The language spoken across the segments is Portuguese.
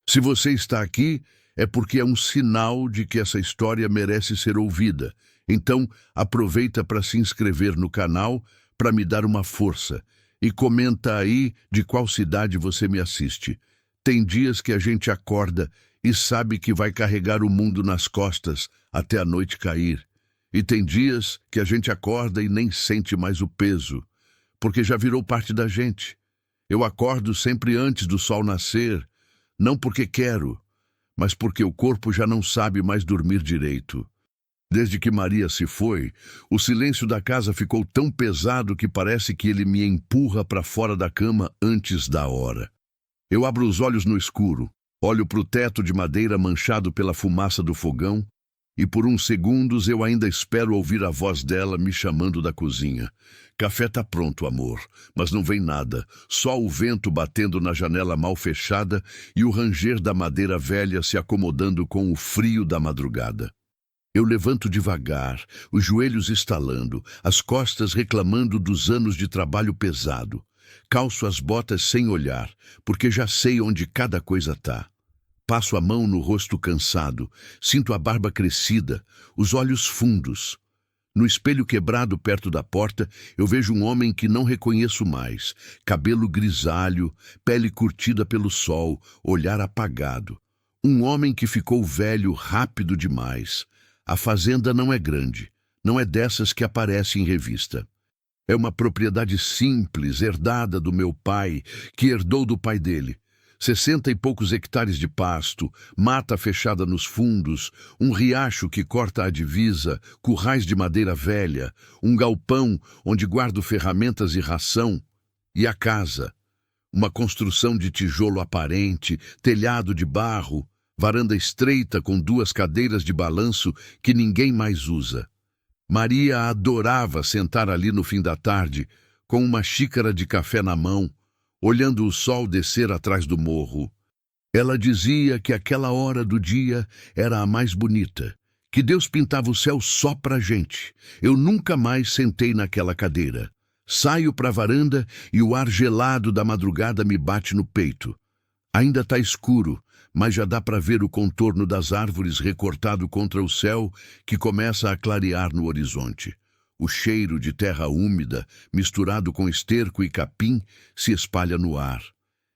Se você está aqui, é porque é um sinal de que essa história merece ser ouvida. Então, aproveita para se inscrever no canal para me dar uma força. E comenta aí de qual cidade você me assiste. Tem dias que a gente acorda e sabe que vai carregar o mundo nas costas até a noite cair. E tem dias que a gente acorda e nem sente mais o peso, porque já virou parte da gente. Eu acordo sempre antes do sol nascer, não porque quero, mas porque o corpo já não sabe mais dormir direito. Desde que Maria se foi, o silêncio da casa ficou tão pesado que parece que ele me empurra para fora da cama antes da hora. Eu abro os olhos no escuro, olho para o teto de madeira manchado pela fumaça do fogão e por uns segundos eu ainda espero ouvir a voz dela me chamando da cozinha. Café tá pronto, amor, mas não vem nada, só o vento batendo na janela mal fechada e o ranger da madeira velha se acomodando com o frio da madrugada. Eu levanto devagar, os joelhos estalando, as costas reclamando dos anos de trabalho pesado. Calço as botas sem olhar, porque já sei onde cada coisa tá. Passo a mão no rosto cansado, sinto a barba crescida, os olhos fundos. No espelho quebrado perto da porta, eu vejo um homem que não reconheço mais. Cabelo grisalho, pele curtida pelo sol, olhar apagado. Um homem que ficou velho rápido demais. A fazenda não é grande, não é dessas que aparece em revista. É uma propriedade simples, herdada do meu pai, que herdou do pai dele. 60 e poucos hectares de pasto, mata fechada nos fundos, um riacho que corta a divisa, currais de madeira velha, um galpão onde guardo ferramentas e ração, e a casa. Uma construção de tijolo aparente, telhado de barro, varanda estreita com 2 cadeiras de balanço que ninguém mais usa. Maria adorava sentar ali no fim da tarde, com uma xícara de café na mão, olhando o sol descer atrás do morro. Ela dizia que aquela hora do dia era a mais bonita, que Deus pintava o céu só pra gente. Eu nunca mais sentei naquela cadeira. Saio pra varanda e o ar gelado da madrugada me bate no peito. Ainda tá escuro, mas já dá para ver o contorno das árvores recortado contra o céu que começa a clarear no horizonte. O cheiro de terra úmida, misturado com esterco e capim, se espalha no ar.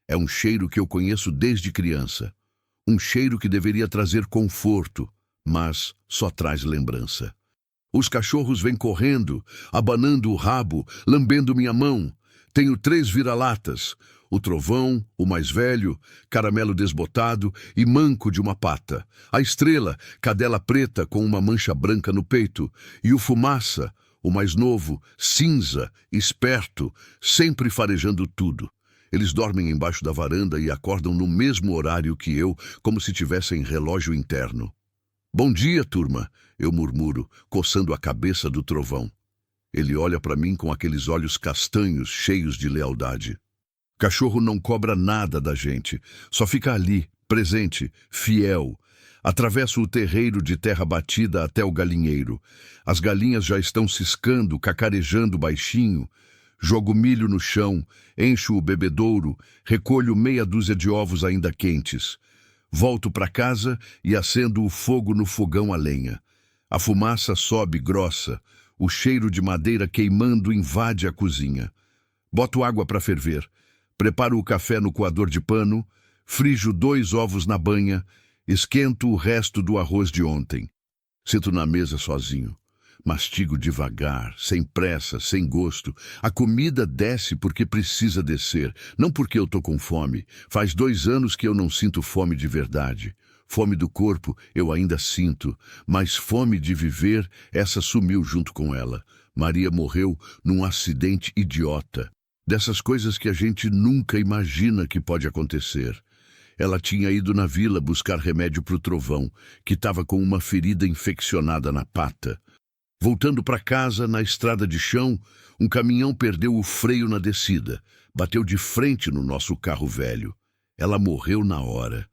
É um cheiro que eu conheço desde criança. Um cheiro que deveria trazer conforto, mas só traz lembrança. Os cachorros vêm correndo, abanando o rabo, lambendo minha mão. Tenho 3 vira-latas. O Trovão, o mais velho, caramelo desbotado e manco de uma pata. A Estrela, cadela preta com uma mancha branca no peito. E o Fumaça, o mais novo, cinza, esperto, sempre farejando tudo. Eles dormem embaixo da varanda e acordam no mesmo horário que eu, como se tivessem relógio interno. Bom dia, turma, eu murmuro, coçando a cabeça do Trovão. Ele olha para mim com aqueles olhos castanhos, cheios de lealdade. Cachorro não cobra nada da gente, só fica ali, presente, fiel. Atravesso o terreiro de terra batida até o galinheiro. As galinhas já estão ciscando, cacarejando baixinho. Jogo milho no chão, encho o bebedouro, recolho meia dúzia de ovos ainda quentes. Volto para casa e acendo o fogo no fogão a lenha. A fumaça sobe grossa, o cheiro de madeira queimando invade a cozinha. Boto água para ferver. Preparo o café no coador de pano, frijo 2 ovos na banha, esquento o resto do arroz de ontem. Sento na mesa sozinho. Mastigo devagar, sem pressa, sem gosto. A comida desce porque precisa descer, não porque eu tô com fome. Faz 2 anos que eu não sinto fome de verdade. Fome do corpo eu ainda sinto, mas fome de viver, essa sumiu junto com ela. Maria morreu num acidente idiota. Dessas coisas que a gente nunca imagina que pode acontecer. Ela tinha ido na vila buscar remédio para o Trovão, que estava com uma ferida infeccionada na pata. Voltando para casa, na estrada de chão, um caminhão perdeu o freio na descida. Bateu de frente no nosso carro velho. Ela morreu na hora.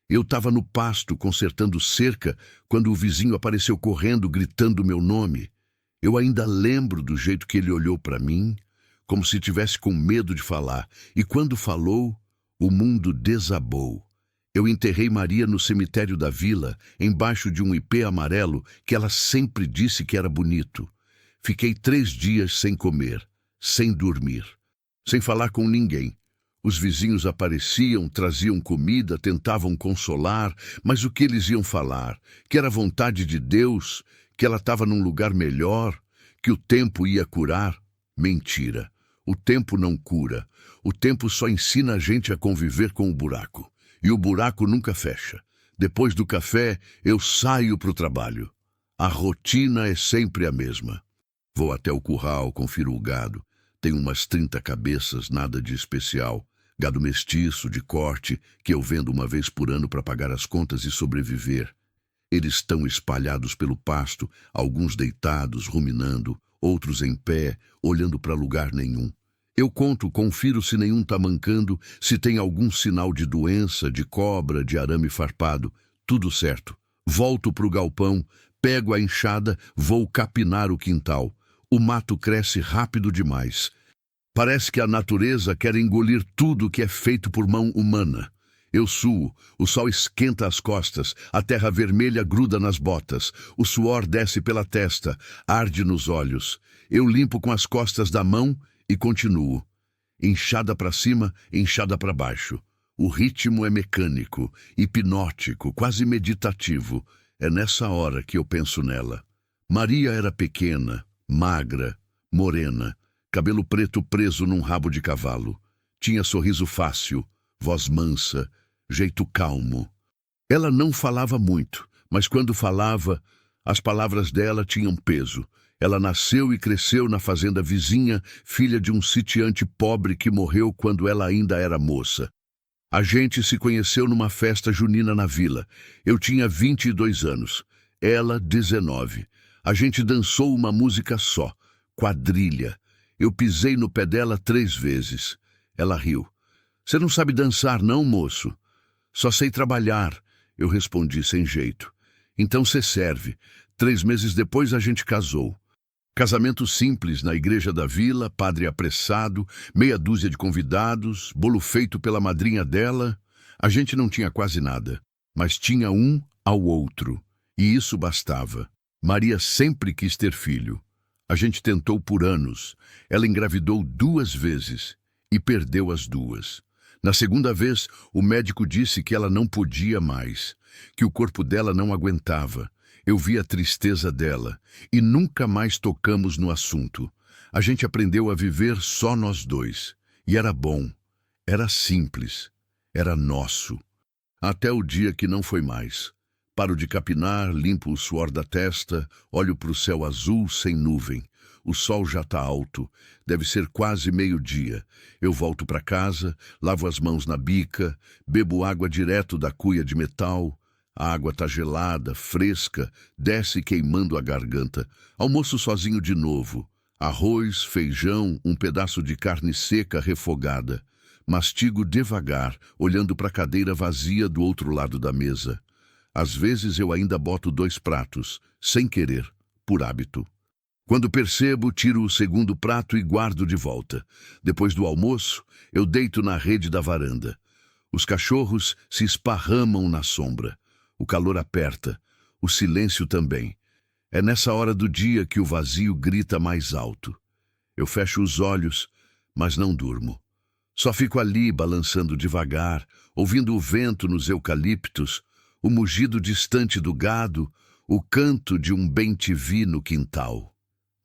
Eu estava no pasto, consertando cerca, quando o vizinho apareceu correndo, gritando meu nome. Eu ainda lembro do jeito que ele olhou para mim, como se tivesse com medo de falar, e quando falou, o mundo desabou. Eu enterrei Maria no cemitério da vila, embaixo de um ipê amarelo que ela sempre disse que era bonito. Fiquei 3 dias sem comer, sem dormir, sem falar com ninguém. Os vizinhos apareciam, traziam comida, tentavam consolar, mas o que eles iam falar? Que era vontade de Deus, que ela estava num lugar melhor, que o tempo ia curar? Mentira. O tempo não cura. O tempo só ensina a gente a conviver com o buraco. E o buraco nunca fecha. Depois do café, eu saio para o trabalho. A rotina é sempre a mesma. Vou até o curral, confiro o gado. Tem umas 30 cabeças, nada de especial. Gado mestiço, de corte, que eu vendo uma vez por ano para pagar as contas e sobreviver. Eles estão espalhados pelo pasto, alguns deitados, ruminando, outros em pé, olhando para lugar nenhum. Eu conto, confiro se nenhum está mancando, se tem algum sinal de doença, de cobra, de arame farpado. Tudo certo. Volto para o galpão, pego a enxada, vou capinar o quintal. O mato cresce rápido demais. Parece que a natureza quer engolir tudo que é feito por mão humana. Eu suo, o sol esquenta as costas, a terra vermelha gruda nas botas, o suor desce pela testa, arde nos olhos. Eu limpo com as costas da mão e continuo. Enxada para cima, enxada para baixo. O ritmo é mecânico, hipnótico, quase meditativo. É nessa hora que eu penso nela. Maria era pequena, magra, morena, cabelo preto preso num rabo de cavalo. Tinha sorriso fácil, voz mansa, jeito calmo. Ela não falava muito, mas quando falava, as palavras dela tinham peso. Ela nasceu e cresceu na fazenda vizinha, filha de um sitiante pobre que morreu quando ela ainda era moça. A gente se conheceu numa festa junina na vila. Eu tinha 22 anos, ela 19. A gente dançou uma música só, quadrilha. Eu pisei no pé dela 3 vezes. Ela riu. Você não sabe dançar não, moço? Só sei trabalhar, eu respondi sem jeito. Então você serve. 3 meses depois a gente casou. Casamento simples na igreja da vila, padre apressado, meia dúzia de convidados, bolo feito pela madrinha dela. A gente não tinha quase nada, mas tinha um ao outro, e isso bastava. Maria sempre quis ter filho. A gente tentou por anos. Ela engravidou 2 vezes e perdeu as 2. Na segunda vez, o médico disse que ela não podia mais, que o corpo dela não aguentava. Eu vi a tristeza dela e nunca mais tocamos no assunto. A gente aprendeu a viver só nós dois. E era bom, era simples, era nosso. Até o dia que não foi mais. Paro de capinar, limpo o suor da testa, olho para o céu azul sem nuvem. O sol já está alto, deve ser quase meio-dia. Eu volto para casa, lavo as mãos na bica, bebo água direto da cuia de metal. A água está gelada, fresca, desce queimando a garganta. Almoço sozinho de novo. Arroz, feijão, um pedaço de carne seca refogada. Mastigo devagar, olhando para a cadeira vazia do outro lado da mesa. Às vezes eu ainda boto 2 pratos, sem querer, por hábito. Quando percebo, tiro o segundo prato e guardo de volta. Depois do almoço, eu deito na rede da varanda. Os cachorros se esparramam na sombra. O calor aperta, o silêncio também. É nessa hora do dia que o vazio grita mais alto. Eu fecho os olhos, mas não durmo. Só fico ali, balançando devagar, ouvindo o vento nos eucaliptos, o mugido distante do gado, o canto de um bem-te-vi no quintal.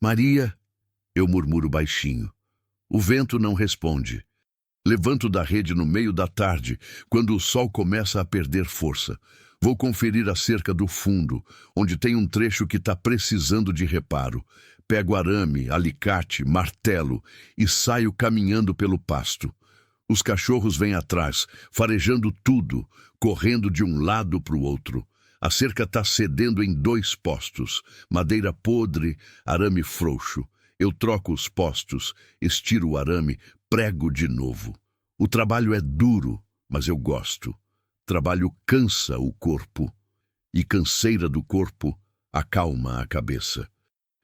Maria, eu murmuro baixinho. O vento não responde. Levanto da rede no meio da tarde, quando o sol começa a perder força. Vou conferir a cerca do fundo, onde tem um trecho que está precisando de reparo. Pego arame, alicate, martelo e saio caminhando pelo pasto. Os cachorros vêm atrás, farejando tudo, correndo de um lado para o outro. A cerca está cedendo em 2 postos, madeira podre, arame frouxo. Eu troco os postos, estiro o arame, prego de novo. O trabalho é duro, mas eu gosto. Trabalho cansa o corpo, e canseira do corpo acalma a cabeça.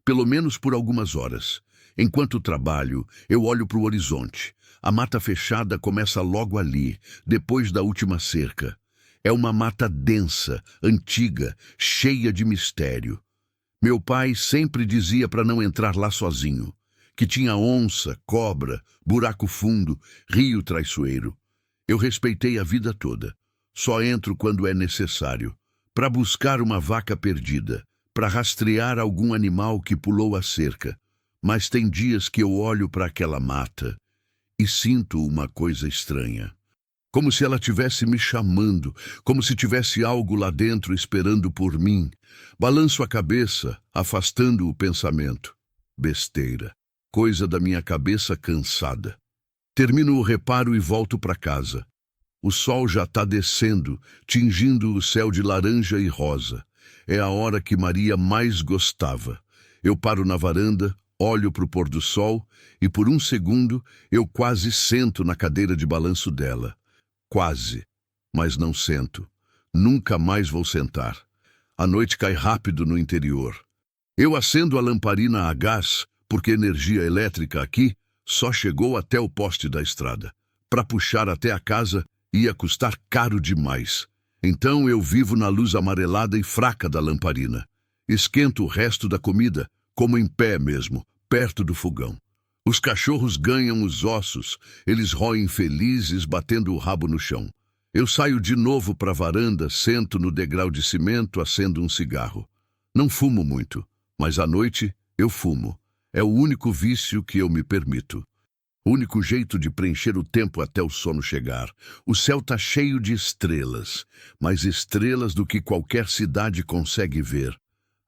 Pelo menos por algumas horas. Enquanto trabalho, eu olho para o horizonte. A mata fechada começa logo ali, depois da última cerca. É uma mata densa, antiga, cheia de mistério. Meu pai sempre dizia para não entrar lá sozinho, que tinha onça, cobra, buraco fundo, rio traiçoeiro. Eu respeitei a vida toda. Só entro quando é necessário, para buscar uma vaca perdida, para rastrear algum animal que pulou a cerca. Mas tem dias que eu olho para aquela mata e sinto uma coisa estranha. Como se ela tivesse me chamando, como se tivesse algo lá dentro esperando por mim. Balanço a cabeça, afastando o pensamento. Besteira. Coisa da minha cabeça cansada. Termino o reparo e volto para casa. O sol já está descendo, tingindo o céu de laranja e rosa. É a hora que Maria mais gostava. Eu paro na varanda, olho para o pôr do sol e por um segundo eu quase sento na cadeira de balanço dela. Quase, mas não sento. Nunca mais vou sentar. A noite cai rápido no interior. Eu acendo a lamparina a gás, porque energia elétrica aqui só chegou até o poste da estrada. Para puxar até a casa ia custar caro demais. Então eu vivo na luz amarelada e fraca da lamparina. Esquento o resto da comida, como em pé mesmo, perto do fogão. Os cachorros ganham os ossos, eles roem felizes, batendo o rabo no chão. Eu saio de novo para a varanda, sento no degrau de cimento, acendo um cigarro. Não fumo muito, mas à noite eu fumo. É o único vício que eu me permito. O único jeito de preencher o tempo até o sono chegar. O céu está cheio de estrelas, mais estrelas do que qualquer cidade consegue ver.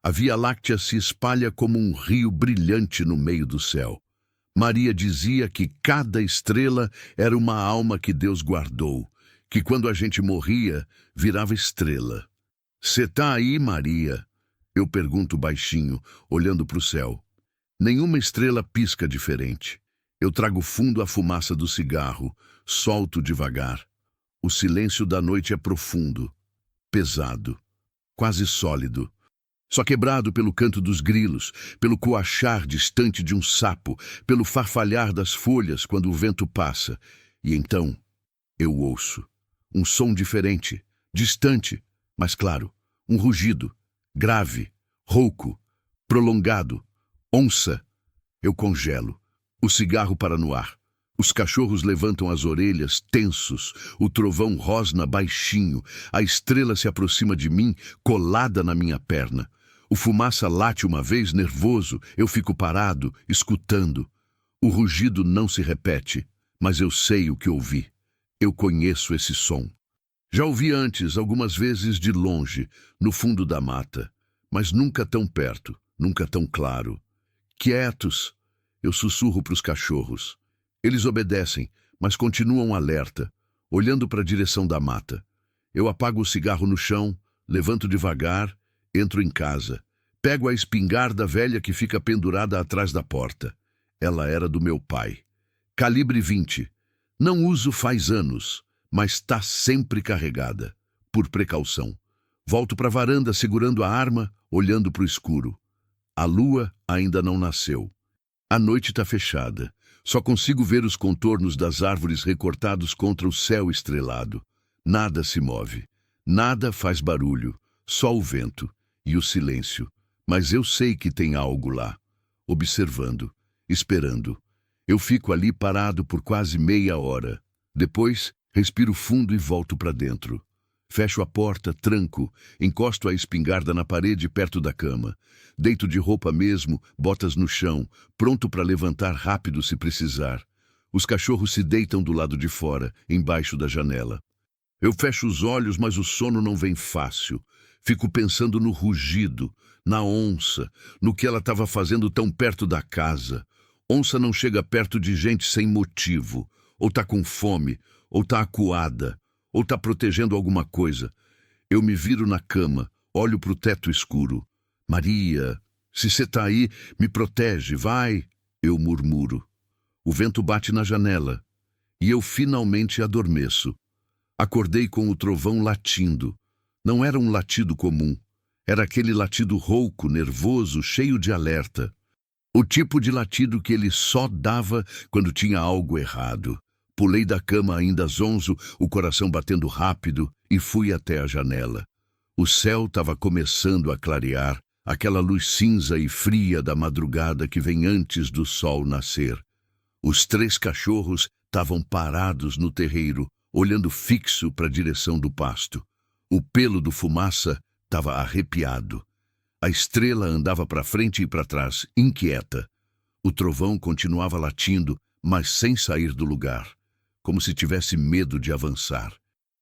A Via Láctea se espalha como um rio brilhante no meio do céu. Maria dizia que cada estrela era uma alma que Deus guardou, que quando a gente morria, virava estrela. "Cê tá aí, Maria?" Eu pergunto baixinho, olhando para o céu. Nenhuma estrela pisca diferente. Eu trago fundo a fumaça do cigarro, solto devagar. O silêncio da noite é profundo, pesado, quase sólido. Só quebrado pelo canto dos grilos, pelo coachar distante de um sapo, pelo farfalhar das folhas quando o vento passa. E então eu ouço um som diferente, distante, mas claro, um rugido, grave, rouco, prolongado. Onça. Eu congelo. O cigarro para no ar. Os cachorros levantam as orelhas, tensos. O trovão rosna baixinho. A estrela se aproxima de mim, colada na minha perna. O fumaça late uma vez, nervoso. Eu fico parado, escutando. O rugido não se repete, mas eu sei o que ouvi. Eu conheço esse som. Já ouvi antes, algumas vezes de longe, no fundo da mata, mas nunca tão perto, nunca tão claro. "Quietos!" Eu sussurro para os cachorros. Eles obedecem, mas continuam alerta, olhando para a direção da mata. Eu apago o cigarro no chão, levanto devagar, entro em casa. Pego a espingarda velha que fica pendurada atrás da porta. Ela era do meu pai. Calibre 20. Não uso faz anos, mas está sempre carregada, por precaução. Volto para a varanda segurando a arma, olhando para o escuro. A lua ainda não nasceu. A noite está fechada. Só consigo ver os contornos das árvores recortados contra o céu estrelado. Nada se move. Nada faz barulho. Só o vento e o silêncio. Mas eu sei que tem algo lá. Observando, esperando. Eu fico ali parado por quase meia hora. Depois, respiro fundo e volto para dentro. Fecho a porta, tranco, encosto a espingarda na parede perto da cama. Deito de roupa mesmo, botas no chão, pronto para levantar rápido se precisar. Os cachorros se deitam do lado de fora, embaixo da janela. Eu fecho os olhos, mas o sono não vem fácil. Fico pensando no rugido, na onça, no que ela estava fazendo tão perto da casa. Onça não chega perto de gente sem motivo. Ou tá com fome, ou tá acuada, ou tá protegendo alguma coisa. Eu me viro na cama, olho pro teto escuro. "Maria, se você tá aí, me protege, vai!" Eu murmuro. O vento bate na janela e eu finalmente adormeço. Acordei com o trovão latindo. Não era um latido comum. Era aquele latido rouco, nervoso, cheio de alerta. O tipo de latido que ele só dava quando tinha algo errado. Pulei da cama ainda zonzo, o coração batendo rápido, e fui até a janela. O céu estava começando a clarear, aquela luz cinza e fria da madrugada que vem antes do sol nascer. Os 3 cachorros estavam parados no terreiro, olhando fixo para a direção do pasto. O pelo do Fumaça estava arrepiado. A Estrela andava para frente e para trás, inquieta. O Trovão continuava latindo, mas sem sair do lugar, como se tivesse medo de avançar.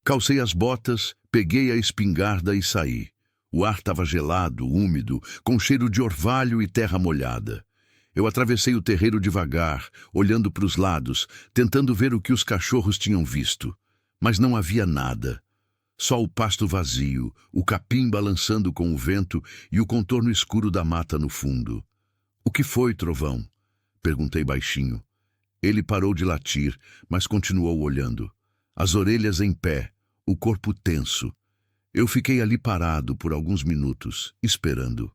Calcei as botas, peguei a espingarda e saí. O ar estava gelado, úmido, com cheiro de orvalho e terra molhada. Eu atravessei o terreiro devagar, olhando para os lados, tentando ver o que os cachorros tinham visto. Mas não havia nada. Só o pasto vazio, o capim balançando com o vento e o contorno escuro da mata no fundo. "O que foi, Trovão?" perguntei baixinho. Ele parou de latir, mas continuou olhando. As orelhas em pé, o corpo tenso. Eu fiquei ali parado por alguns minutos, esperando.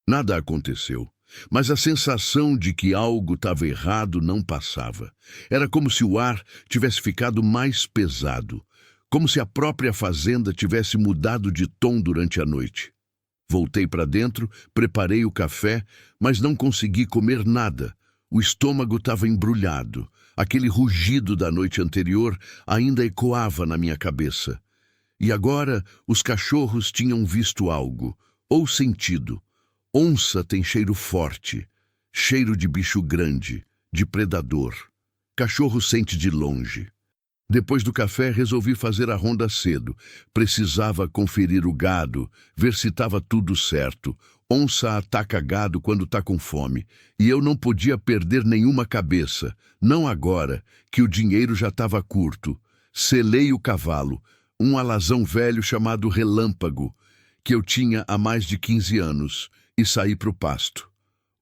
Nada aconteceu, mas a sensação de que algo estava errado não passava. Era como se o ar tivesse ficado mais pesado, como se a própria fazenda tivesse mudado de tom durante a noite. Voltei para dentro, preparei o café, mas não consegui comer nada. O estômago estava embrulhado. Aquele rugido da noite anterior ainda ecoava na minha cabeça. E agora os cachorros tinham visto algo, ou sentido. Onça tem cheiro forte, cheiro de bicho grande, de predador. Cachorro sente de longe. Depois do café, resolvi fazer a ronda cedo. Precisava conferir o gado, ver se estava tudo certo. Onça ataca gado quando está com fome, e eu não podia perder nenhuma cabeça, não agora, que o dinheiro já estava curto. Selei o cavalo, um alazão velho chamado Relâmpago, que eu tinha há mais de 15 anos, e saí para o pasto.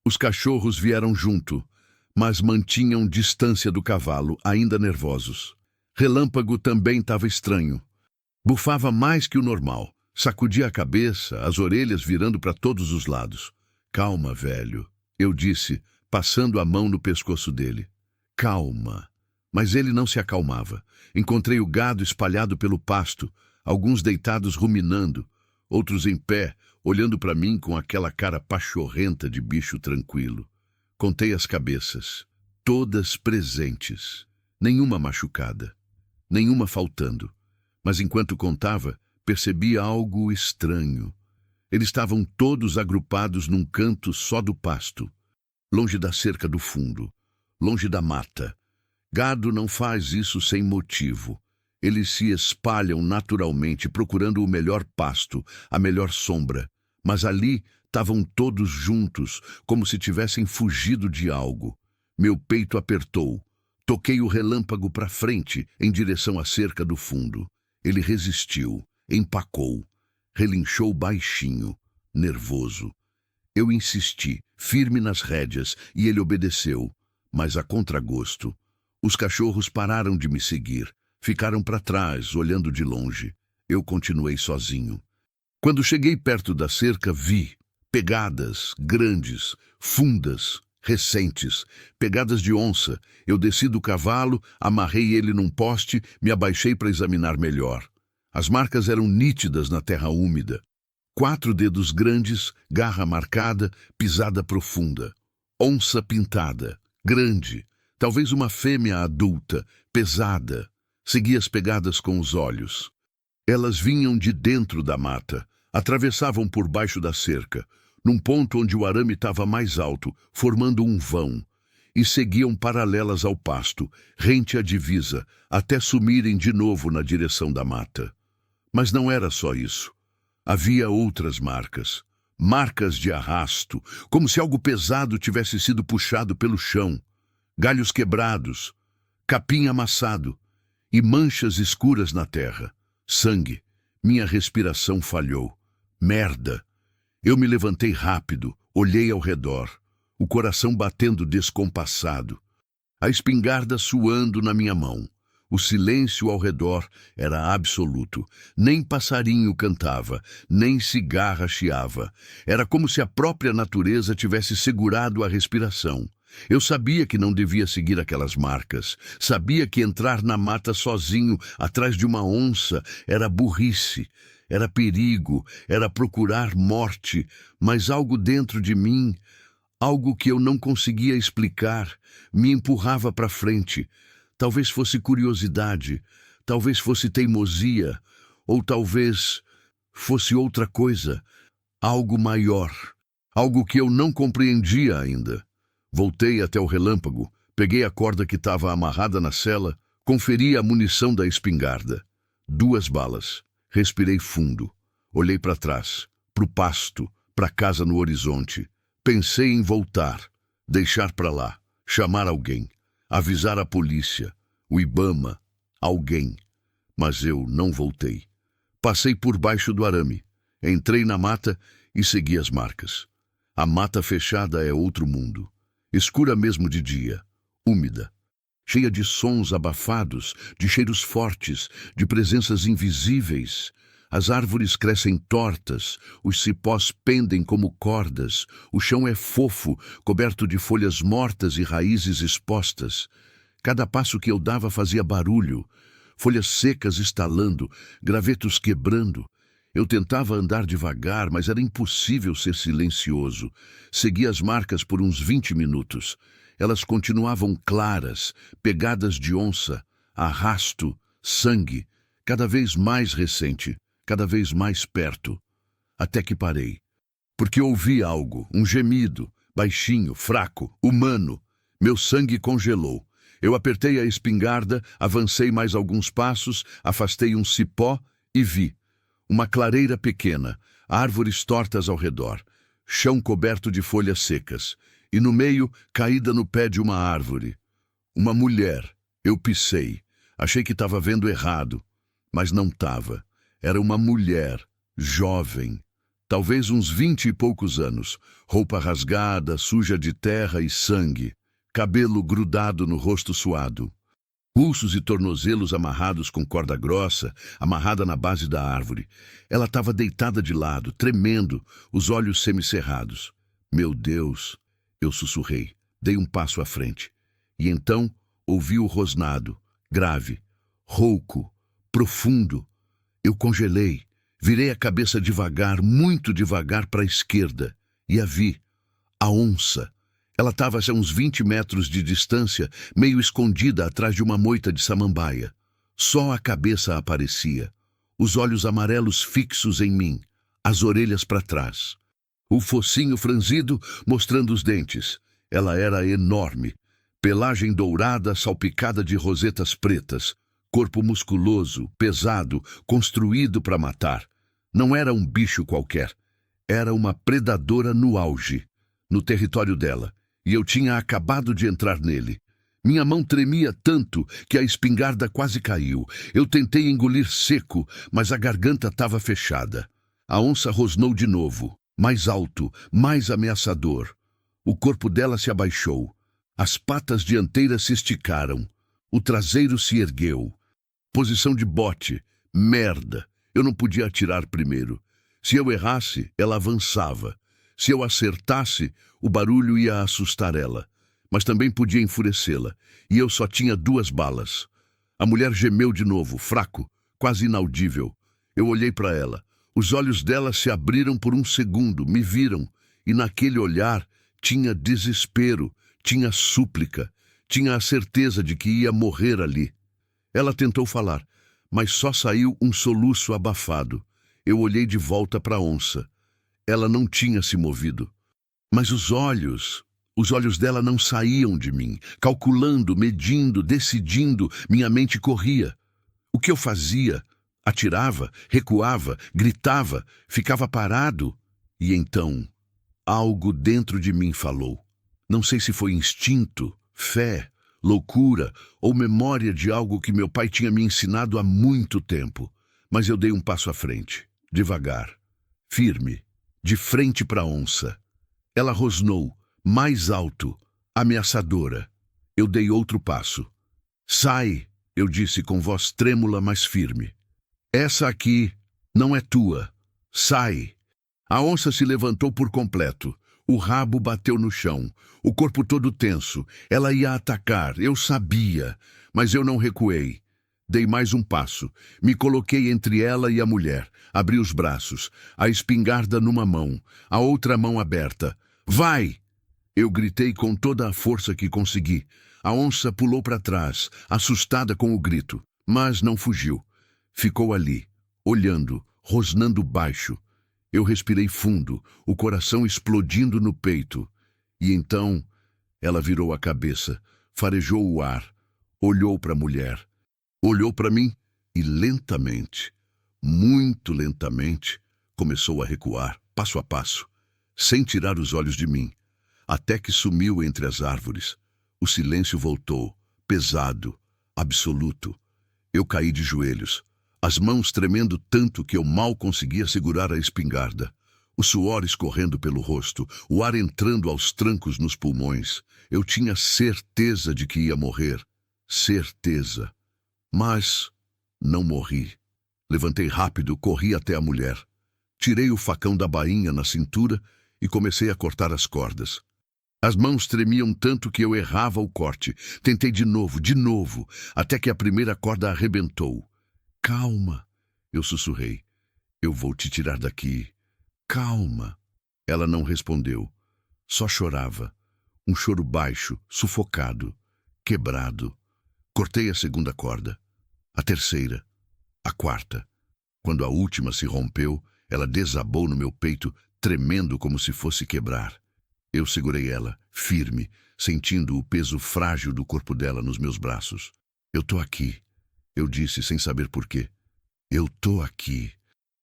Os cachorros vieram junto, mas mantinham distância do cavalo, ainda nervosos. Relâmpago também estava estranho. Bufava mais que o normal. Sacudia a cabeça, as orelhas virando para todos os lados. "Calma, velho", eu disse, passando a mão no pescoço dele. "Calma." Mas ele não se acalmava. Encontrei o gado espalhado pelo pasto, alguns deitados ruminando, outros em pé, olhando para mim com aquela cara pachorrenta de bicho tranquilo. Contei as cabeças, todas presentes, nenhuma machucada, nenhuma faltando. Mas enquanto contava, percebi algo estranho. Eles estavam todos agrupados num canto só do pasto, longe da cerca do fundo, longe da mata. Gado não faz isso sem motivo. Eles se espalham naturalmente procurando o melhor pasto, a melhor sombra. Mas ali estavam todos juntos, como se tivessem fugido de algo. Meu peito apertou. Toquei o Relâmpago para frente, em direção à cerca do fundo. Ele resistiu. Empacou, relinchou baixinho, nervoso. Eu insisti, firme nas rédeas, e ele obedeceu, mas a contragosto. Os cachorros pararam de me seguir, ficaram para trás, olhando de longe. Eu continuei sozinho. Quando cheguei perto da cerca, vi pegadas grandes, fundas, recentes, pegadas de onça. Eu desci do cavalo, amarrei ele num poste, me abaixei para examinar melhor. As marcas eram nítidas na terra úmida. 4 dedos grandes, garra marcada, pisada profunda. Onça pintada, grande, talvez uma fêmea adulta, pesada. Segui as pegadas com os olhos. Elas vinham de dentro da mata, atravessavam por baixo da cerca, num ponto onde o arame estava mais alto, formando um vão, e seguiam paralelas ao pasto, rente à divisa, até sumirem de novo na direção da mata. Mas não era só isso. Havia outras marcas. Marcas de arrasto, como se algo pesado tivesse sido puxado pelo chão. Galhos quebrados, capim amassado e manchas escuras na terra. Sangue. Minha respiração falhou. Merda. Eu me levantei rápido, olhei ao redor, o coração batendo descompassado. A espingarda suando na minha mão. O silêncio ao redor era absoluto. Nem passarinho cantava, nem cigarra chiava. Era como se a própria natureza tivesse segurado a respiração. Eu sabia que não devia seguir aquelas marcas. Sabia que entrar na mata sozinho, atrás de uma onça, era burrice, era perigo, era procurar morte, mas algo dentro de mim, algo que eu não conseguia explicar, me empurrava para frente. Talvez fosse curiosidade, talvez fosse teimosia, ou talvez fosse outra coisa, algo maior, algo que eu não compreendia ainda. Voltei até o relâmpago, peguei a corda que estava amarrada na sela, conferi a munição da espingarda. 2 balas. Respirei fundo. Olhei para trás, para o pasto, para a casa no horizonte. Pensei em voltar, deixar para lá, chamar alguém, avisar a polícia, o Ibama, alguém. Mas eu não voltei. Passei por baixo do arame, entrei na mata e segui as marcas. A mata fechada é outro mundo. Escura mesmo de dia, úmida, cheia de sons abafados, de cheiros fortes, de presenças invisíveis. As árvores crescem tortas, os cipós pendem como cordas, o chão é fofo, coberto de folhas mortas e raízes expostas. Cada passo que eu dava fazia barulho, folhas secas estalando, gravetos quebrando. Eu tentava andar devagar, mas era impossível ser silencioso. Segui as marcas por uns 20 minutos. Elas continuavam claras, pegadas de onça, arrasto, sangue, cada vez mais recente, cada vez mais perto. Até que parei. Porque ouvi algo, um gemido, baixinho, fraco, humano. Meu sangue congelou. Eu apertei a espingarda, avancei mais alguns passos, afastei um cipó e vi. Uma clareira pequena, árvores tortas ao redor, chão coberto de folhas secas, e no meio, caída no pé de uma árvore. Uma mulher. Eu pisei. Achei que estava vendo errado, mas não estava. Era uma mulher, jovem, talvez uns 20 e poucos anos, roupa rasgada, suja de terra e sangue, cabelo grudado no rosto suado. Pulsos e tornozelos amarrados com corda grossa, amarrada na base da árvore. Ela estava deitada de lado, tremendo, os olhos semicerrados. Meu Deus! Eu sussurrei, dei um passo à frente. E então ouvi o rosnado, grave, rouco, profundo. Eu congelei, virei a cabeça devagar, muito devagar para a esquerda, e a vi. A onça. Ela estava a uns 20 metros de distância, meio escondida atrás de uma moita de samambaia. Só a cabeça aparecia, os olhos amarelos fixos em mim, as orelhas para trás. O focinho franzido mostrando os dentes. Ela era enorme, pelagem dourada salpicada de rosetas pretas, corpo musculoso, pesado, construído para matar. Não era um bicho qualquer, era uma predadora no auge, no território dela. E eu tinha acabado de entrar nele. Minha mão tremia tanto que a espingarda quase caiu. Eu tentei engolir seco, mas a garganta estava fechada. A onça rosnou de novo, mais alto, mais ameaçador. O corpo dela se abaixou. As patas dianteiras se esticaram. O traseiro se ergueu. Posição de bote. Merda! Eu não podia atirar primeiro. Se eu errasse, ela avançava. Se eu acertasse, o barulho ia assustar ela, mas também podia enfurecê-la, e eu só tinha 2 balas. A mulher gemeu de novo, fraco, quase inaudível. Eu olhei para ela. Os olhos dela se abriram por um segundo, me viram, e naquele olhar tinha desespero, tinha súplica, tinha a certeza de que ia morrer ali. Ela tentou falar, mas só saiu um soluço abafado. Eu olhei de volta para a onça. Ela não tinha se movido. Mas os olhos dela não saíam de mim, calculando, medindo, decidindo, minha mente corria. O que eu fazia? Atirava, recuava, gritava, ficava parado. E então, algo dentro de mim falou. Não sei se foi instinto, fé, loucura ou memória de algo que meu pai tinha me ensinado há muito tempo. Mas eu dei um passo à frente, devagar, firme, de frente para a onça. Ela rosnou, mais alto, ameaçadora. Eu dei outro passo. Sai, eu disse com voz trêmula, mas firme. Essa aqui não é tua. Sai. A onça se levantou por completo. O rabo bateu no chão, o corpo todo tenso. Ela ia atacar, eu sabia, mas eu não recuei. Dei mais um passo. Me coloquei entre ela e a mulher. Abri os braços, a espingarda numa mão, a outra mão aberta. Vai! Eu gritei com toda a força que consegui. A onça pulou para trás, assustada com o grito, mas não fugiu. Ficou ali, olhando, rosnando baixo. Eu respirei fundo, o coração explodindo no peito. E então ela virou a cabeça, farejou o ar, olhou para a mulher. Olhou para mim e lentamente, muito lentamente, começou a recuar, passo a passo, sem tirar os olhos de mim, até que sumiu entre as árvores. O silêncio voltou, pesado, absoluto. Eu caí de joelhos, as mãos tremendo tanto que eu mal conseguia segurar a espingarda. O suor escorrendo pelo rosto, o ar entrando aos trancos nos pulmões. Eu tinha certeza de que ia morrer. Certeza. Mas não morri. Levantei rápido, corri até a mulher. Tirei o facão da bainha na cintura e comecei a cortar as cordas. As mãos tremiam tanto que eu errava o corte. Tentei de novo, até que a primeira corda arrebentou. Calma, eu sussurrei. Eu vou te tirar daqui. Calma. Ela não respondeu. Só chorava. Um choro baixo, sufocado, quebrado. Cortei a segunda corda, a terceira, a quarta. Quando a última se rompeu, ela desabou no meu peito, tremendo como se fosse quebrar. Eu segurei ela, firme, sentindo o peso frágil do corpo dela nos meus braços. Eu tô aqui, eu disse sem saber por quê. Eu tô aqui.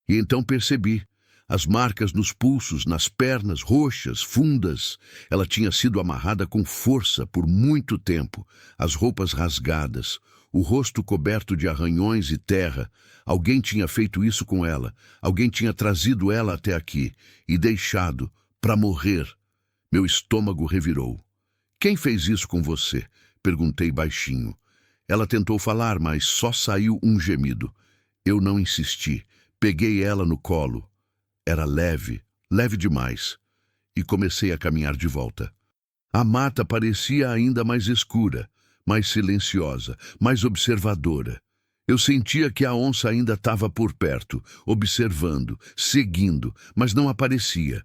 E então percebi. As marcas nos pulsos, nas pernas, roxas, fundas. Ela tinha sido amarrada com força por muito tempo, as roupas rasgadas, o rosto coberto de arranhões e terra. Alguém tinha feito isso com ela, alguém tinha trazido ela até aqui e deixado para morrer. Meu estômago revirou. Quem fez isso com você? Perguntei baixinho. Ela tentou falar, mas só saiu um gemido. Eu não insisti. Peguei ela no colo. Era leve, leve demais, e comecei a caminhar de volta. A mata parecia ainda mais escura, mais silenciosa, mais observadora. Eu sentia que a onça ainda estava por perto, observando, seguindo, mas não aparecia.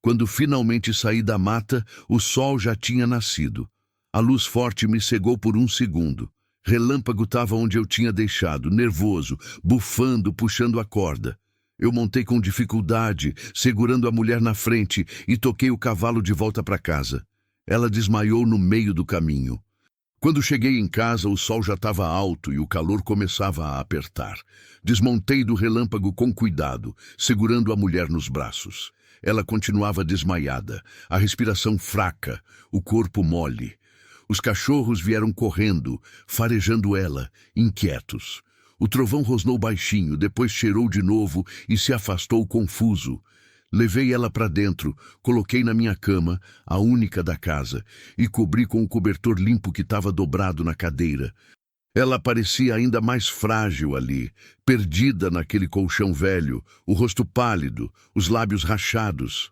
Quando finalmente saí da mata, o sol já tinha nascido. A luz forte me cegou por um segundo. Relâmpago estava onde eu tinha deixado, nervoso, bufando, puxando a corda. Eu montei com dificuldade, segurando a mulher na frente, e toquei o cavalo de volta para casa. Ela desmaiou no meio do caminho. Quando cheguei em casa, o sol já estava alto e o calor começava a apertar. Desmontei do relâmpago com cuidado, segurando a mulher nos braços. Ela continuava desmaiada, a respiração fraca, o corpo mole. Os cachorros vieram correndo, farejando ela, inquietos. O trovão rosnou baixinho, depois cheirou de novo e se afastou confuso. Levei ela para dentro, coloquei na minha cama, a única da casa, e cobri com o cobertor limpo que estava dobrado na cadeira. Ela parecia ainda mais frágil ali, perdida naquele colchão velho, o rosto pálido, os lábios rachados.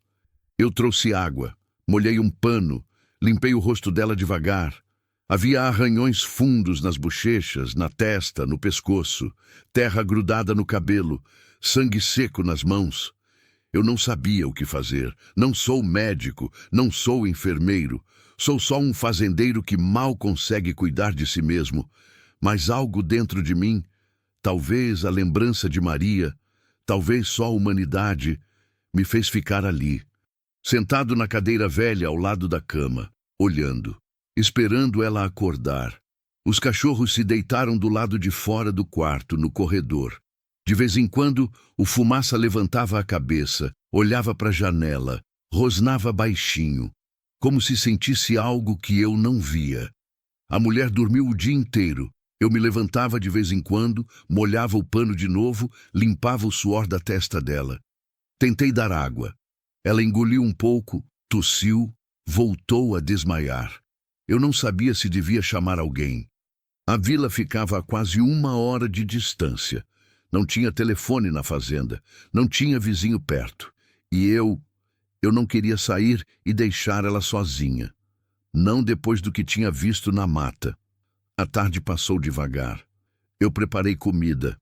Eu trouxe água, molhei um pano, limpei o rosto dela devagar. Havia arranhões fundos nas bochechas, na testa, no pescoço, terra grudada no cabelo, sangue seco nas mãos. Eu não sabia o que fazer. Não sou médico, não sou enfermeiro. Sou só um fazendeiro que mal consegue cuidar de si mesmo. Mas algo dentro de mim, talvez a lembrança de Maria, talvez só a humanidade, me fez ficar ali, sentado na cadeira velha ao lado da cama, olhando, esperando ela acordar. Os cachorros se deitaram do lado de fora do quarto, no corredor. De vez em quando, o Fumaça levantava a cabeça, olhava para a janela, rosnava baixinho, como se sentisse algo que eu não via. A mulher dormiu o dia inteiro. Eu me levantava de vez em quando, molhava o pano de novo, limpava o suor da testa dela. Tentei dar água. Ela engoliu um pouco, tossiu, voltou a desmaiar. Eu não sabia se devia chamar alguém. A vila ficava a quase 1 hora de distância. Não tinha telefone na fazenda, não tinha vizinho perto. E Eu não queria sair e deixar ela sozinha. Não depois do que tinha visto na mata. A tarde passou devagar. Eu preparei comida.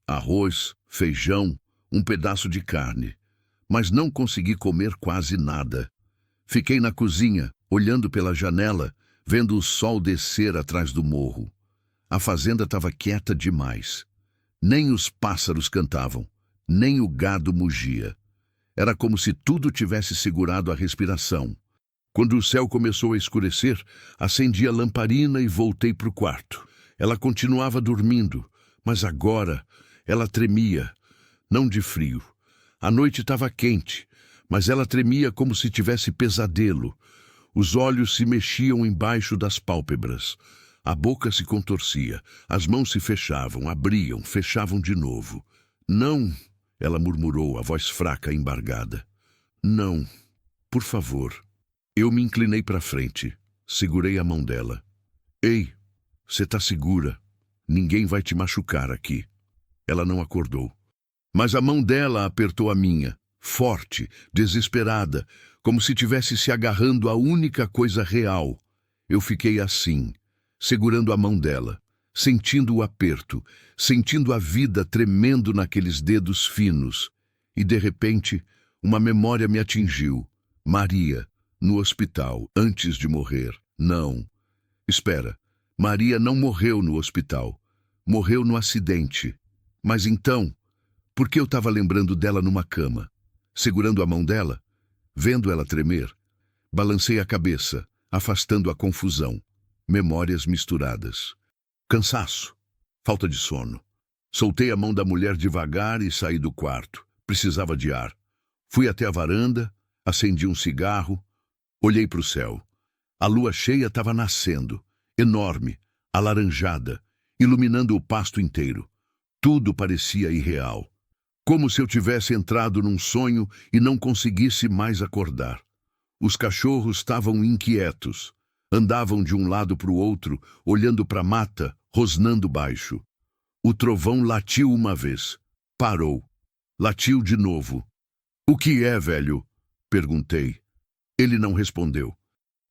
Arroz, feijão, um pedaço de carne. Mas não consegui comer quase nada. Fiquei na cozinha, olhando pela janela, vendo o sol descer atrás do morro. A fazenda estava quieta demais. Nem os pássaros cantavam, nem o gado mugia. Era como se tudo tivesse segurado a respiração. Quando o céu começou a escurecer, acendi a lamparina e voltei para o quarto. Ela continuava dormindo, mas agora ela tremia, não de frio. A noite estava quente, mas ela tremia como se tivesse pesadelo. Os olhos se mexiam embaixo das pálpebras. A boca se contorcia, as mãos se fechavam, abriam, fechavam de novo. Não, ela murmurou, a voz fraca e embargada. Não, por favor. Eu me inclinei para frente, segurei a mão dela. Ei, você está segura? Ninguém vai te machucar aqui. Ela não acordou. Mas a mão dela apertou a minha, forte, desesperada, como se tivesse se agarrando à única coisa real. Eu fiquei assim, segurando a mão dela, sentindo o aperto, sentindo a vida tremendo naqueles dedos finos. E, de repente, uma memória me atingiu. Maria, no hospital, antes de morrer. Não. Espera, Maria não morreu no hospital. Morreu no acidente. Mas então, por que eu estava lembrando dela numa cama? Segurando a mão dela? Vendo ela tremer? Balancei a cabeça, afastando a confusão. Memórias misturadas. Cansaço. Falta de sono. Soltei a mão da mulher devagar e saí do quarto. Precisava de ar. Fui até a varanda, acendi um cigarro, olhei para o céu. A lua cheia estava nascendo, enorme, alaranjada, iluminando o pasto inteiro. Tudo parecia irreal. Como se eu tivesse entrado num sonho e não conseguisse mais acordar. Os cachorros estavam inquietos. Andavam de um lado para o outro, olhando para a mata, rosnando baixo. O trovão latiu uma vez. Parou. Latiu de novo. O que é, velho? Perguntei. Ele não respondeu.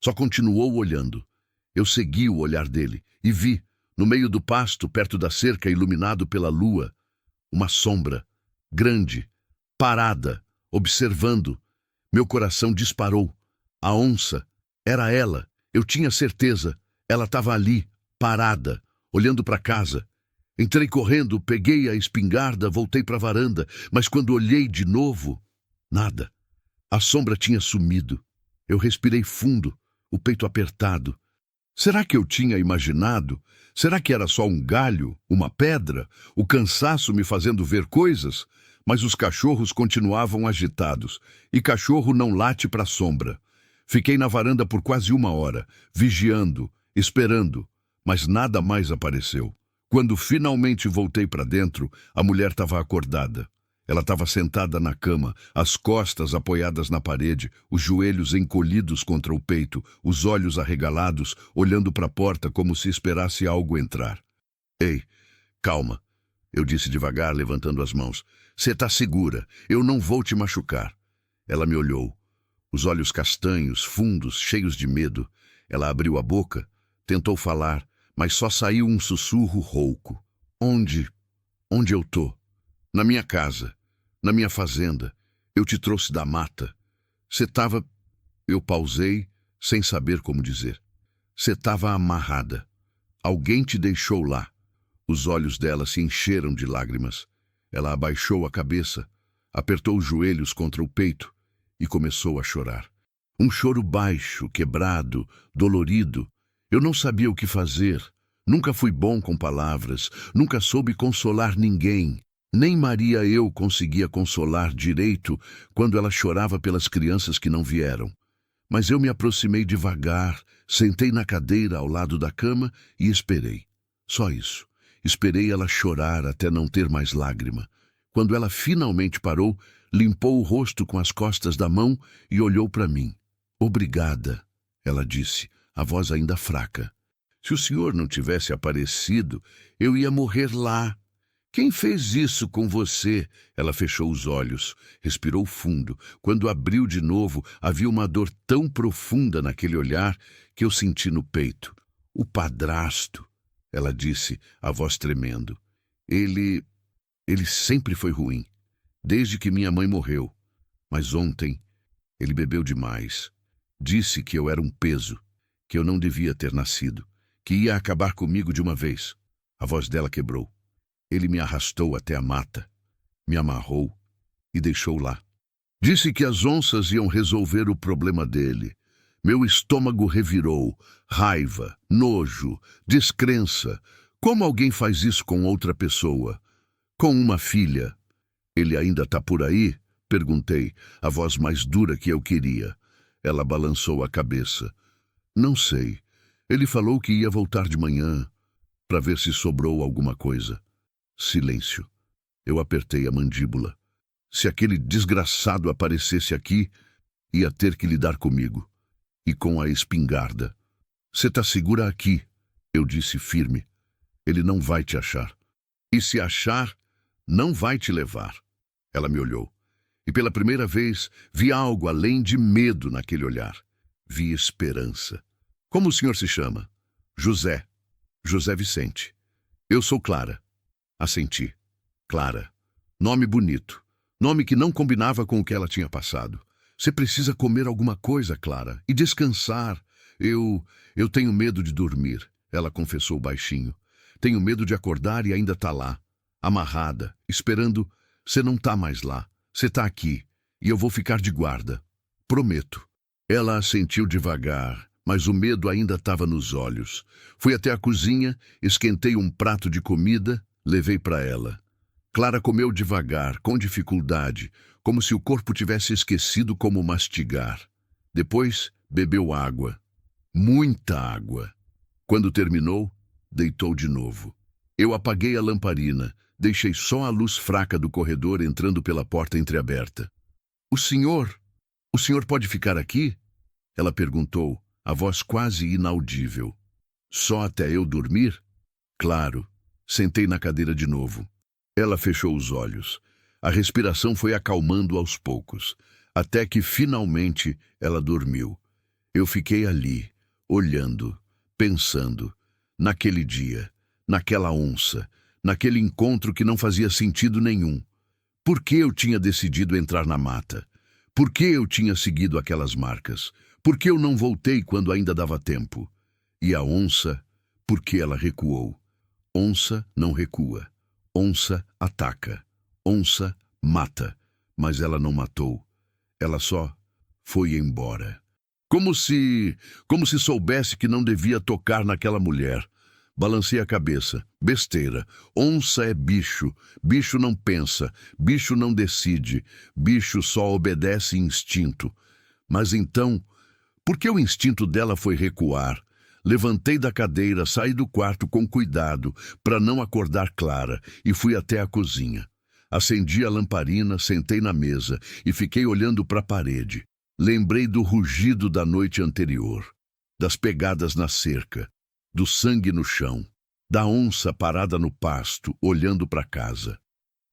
Só continuou olhando. Eu segui o olhar dele e vi, no meio do pasto, perto da cerca, iluminado pela lua, uma sombra, grande, parada, observando. Meu coração disparou. A onça, era ela. Eu tinha certeza. Ela estava ali, parada, olhando para casa. Entrei correndo, peguei a espingarda, voltei para a varanda, mas quando olhei de novo, nada. A sombra tinha sumido. Eu respirei fundo, o peito apertado. Será que eu tinha imaginado? Será que era só um galho, uma pedra, o cansaço me fazendo ver coisas? Mas os cachorros continuavam agitados, e cachorro não late para a sombra. Fiquei na varanda por quase 1 hora, vigiando, esperando, mas nada mais apareceu. Quando finalmente voltei para dentro, a mulher estava acordada. Ela estava sentada na cama, as costas apoiadas na parede, os joelhos encolhidos contra o peito, os olhos arregalados, olhando para a porta como se esperasse algo entrar. Ei, calma, eu disse devagar, levantando as mãos. Você está segura, eu não vou te machucar. Ela me olhou. Os olhos castanhos, fundos, cheios de medo. Ela abriu a boca, tentou falar, mas só saiu um sussurro rouco. Onde eu tô? Na minha casa, na minha fazenda. Eu te trouxe da mata. Você estava... Eu pausei, sem saber como dizer. Você estava amarrada. Alguém te deixou lá. Os olhos dela se encheram de lágrimas. Ela abaixou a cabeça, apertou os joelhos contra o peito e começou a chorar. Um choro baixo, quebrado, dolorido. Eu não sabia o que fazer. Nunca fui bom com palavras, nunca soube consolar ninguém. Nem Maria eu conseguia consolar direito quando ela chorava pelas crianças que não vieram. Mas eu me aproximei devagar, sentei na cadeira ao lado da cama e esperei. Só isso. Esperei ela chorar até não ter mais lágrima. Quando ela finalmente parou, limpou o rosto com as costas da mão e olhou para mim. Obrigada, ela disse, a voz ainda fraca. Se o senhor não tivesse aparecido, eu ia morrer lá. Quem fez isso com você? Ela fechou os olhos, respirou fundo. Quando abriu de novo, havia uma dor tão profunda naquele olhar que eu senti no peito. O padrasto, ela disse, a voz tremendo. Ele sempre foi ruim, desde que minha mãe morreu. Mas ontem, ele bebeu demais. Disse que eu era um peso, que eu não devia ter nascido, que ia acabar comigo de uma vez. A voz dela quebrou. Ele me arrastou até a mata, me amarrou e deixou lá. Disse que as onças iam resolver o problema dele. Meu estômago revirou. Raiva, nojo, descrença. Como alguém faz isso com outra pessoa? Com uma filha. Ele ainda está por aí? Perguntei, a voz mais dura que eu queria. Ela balançou a cabeça. Não sei. Ele falou que ia voltar de manhã, para ver se sobrou alguma coisa. Silêncio. Eu apertei a mandíbula. Se aquele desgraçado aparecesse aqui, ia ter que lidar comigo. E com a espingarda. Você tá segura aqui, eu disse firme. Ele não vai te achar. E se achar, não vai te levar. Ela me olhou. E pela primeira vez, vi algo além de medo naquele olhar. Vi esperança. Como o senhor se chama? José. José Vicente. Eu sou Clara. Assenti. Clara. Nome bonito. Nome que não combinava com o que ela tinha passado. Você precisa comer alguma coisa, Clara, e descansar. Eu tenho medo de dormir, ela confessou baixinho. Tenho medo de acordar e ainda tá lá, amarrada, esperando. Você não tá mais lá. Você tá aqui, e eu vou ficar de guarda. Prometo. Ela assentiu devagar, mas o medo ainda estava nos olhos. Fui até a cozinha, esquentei um prato de comida, levei para ela. Clara comeu devagar, com dificuldade, como se o corpo tivesse esquecido como mastigar. Depois, bebeu água. Muita água. Quando terminou, deitou de novo. Eu apaguei a lamparina, deixei só a luz fraca do corredor entrando pela porta entreaberta. O senhor pode ficar aqui? Ela perguntou, a voz quase inaudível. Só até eu dormir? Claro. Sentei na cadeira de novo. Ela fechou os olhos. A respiração foi acalmando aos poucos, até que finalmente ela dormiu. Eu fiquei ali, olhando, pensando, naquele dia, naquela onça, naquele encontro que não fazia sentido nenhum. Por que eu tinha decidido entrar na mata? Por que eu tinha seguido aquelas marcas? Por que eu não voltei quando ainda dava tempo? E a onça, por que ela recuou? Onça não recua. Onça ataca. Onça mata. Mas ela não matou. Ela só foi embora. Como se soubesse que não devia tocar naquela mulher. Balancei a cabeça. Besteira. Onça é bicho. Bicho não pensa. Bicho não decide. Bicho só obedece instinto. Mas então, por que o instinto dela foi recuar? Levantei da cadeira, saí do quarto com cuidado, para não acordar Clara, e fui até a cozinha. Acendi a lamparina, sentei na mesa e fiquei olhando para a parede. Lembrei do rugido da noite anterior, das pegadas na cerca, do sangue no chão, da onça parada no pasto, olhando para casa.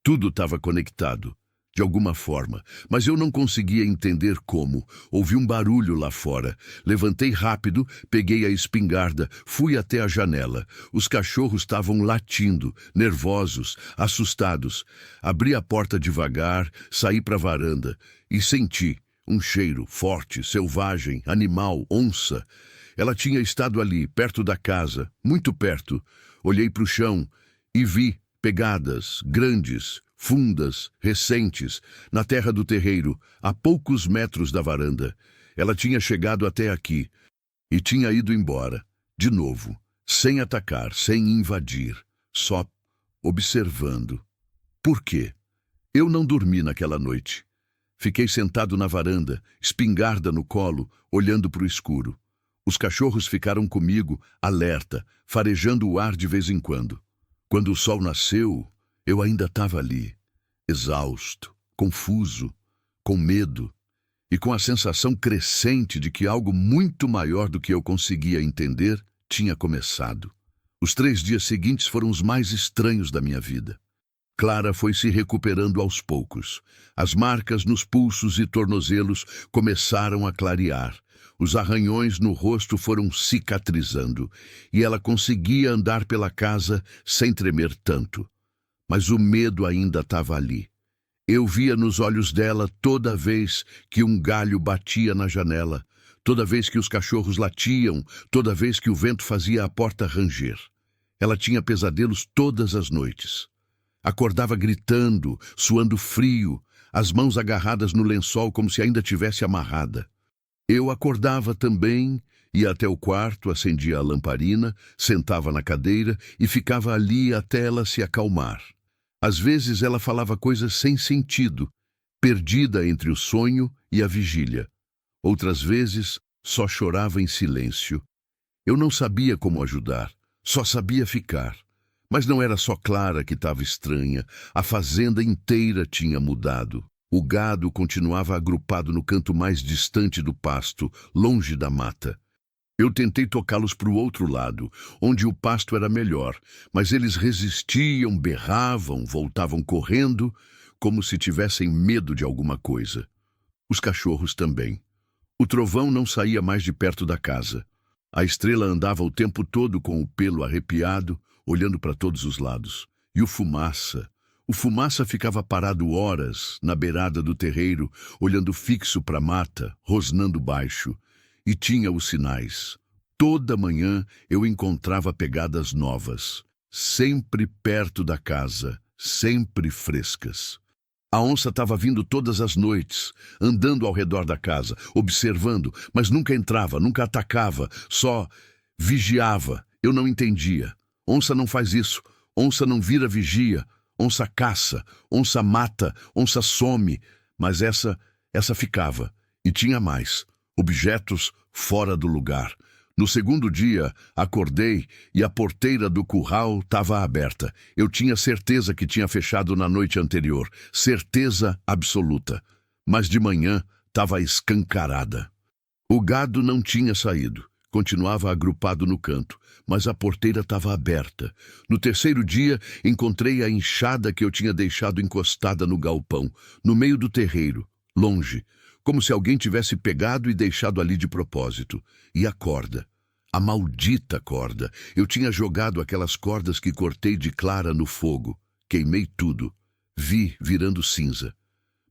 Tudo estava conectado, de alguma forma, mas eu não conseguia entender como. Ouvi um barulho lá fora. Levantei rápido, peguei a espingarda, fui até a janela. Os cachorros estavam latindo, nervosos, assustados. Abri a porta devagar, saí para a varanda e senti um cheiro forte, selvagem, animal, onça. Ela tinha estado ali, perto da casa, muito perto. Olhei para o chão e vi pegadas grandes, fundas, recentes, na terra do terreiro, a poucos metros da varanda. Ela tinha chegado até aqui e tinha ido embora, de novo, sem atacar, sem invadir, só observando. Por quê? Eu não dormi naquela noite. Fiquei sentado na varanda, espingarda no colo, olhando para o escuro. Os cachorros ficaram comigo, alerta, farejando o ar de vez em quando. Quando o sol nasceu, eu ainda estava ali, exausto, confuso, com medo e com a sensação crescente de que algo muito maior do que eu conseguia entender tinha começado. Os 3 dias seguintes foram os mais estranhos da minha vida. Clara foi se recuperando aos poucos. As marcas nos pulsos e tornozelos começaram a clarear. Os arranhões no rosto foram cicatrizando, e ela conseguia andar pela casa sem tremer tanto. Mas o medo ainda estava ali. Eu via nos olhos dela toda vez que um galho batia na janela, toda vez que os cachorros latiam, toda vez que o vento fazia a porta ranger. Ela tinha pesadelos todas as noites. Acordava gritando, suando frio, as mãos agarradas no lençol como se ainda tivesse amarrada. Eu acordava também, ia até o quarto, acendia a lamparina, sentava na cadeira e ficava ali até ela se acalmar. Às vezes ela falava coisas sem sentido, perdida entre o sonho e a vigília. Outras vezes só chorava em silêncio. Eu não sabia como ajudar, só sabia ficar. Mas não era só Clara que estava estranha, a fazenda inteira tinha mudado. O gado continuava agrupado no canto mais distante do pasto, longe da mata. Eu tentei tocá-los para o outro lado, onde o pasto era melhor, mas eles resistiam, berravam, voltavam correndo, como se tivessem medo de alguma coisa. Os cachorros também. O trovão não saía mais de perto da casa. A estrela andava o tempo todo com o pelo arrepiado, olhando para todos os lados. E o Fumaça ficava parado horas na beirada do terreiro, olhando fixo para a mata, rosnando baixo. E tinha os sinais. Toda manhã eu encontrava pegadas novas, sempre perto da casa, sempre frescas. A onça estava vindo todas as noites, andando ao redor da casa, observando, mas nunca entrava, nunca atacava, só vigiava. Eu não entendia. Onça não faz isso, onça não vira vigia, onça caça, onça mata, onça some, mas essa ficava. E tinha mais. Objetos fora do lugar. No segundo dia, acordei e a porteira do curral estava aberta. Eu tinha certeza que tinha fechado na noite anterior. Certeza absoluta. Mas de manhã estava escancarada. O gado não tinha saído. Continuava agrupado no canto, mas a porteira estava aberta. No terceiro dia, encontrei a enxada que eu tinha deixado encostada no galpão, no meio do terreiro, longe, como se alguém tivesse pegado e deixado ali de propósito. E a corda, a maldita corda. Eu tinha jogado aquelas cordas que cortei de Clara no fogo. Queimei tudo. Vi virando cinza.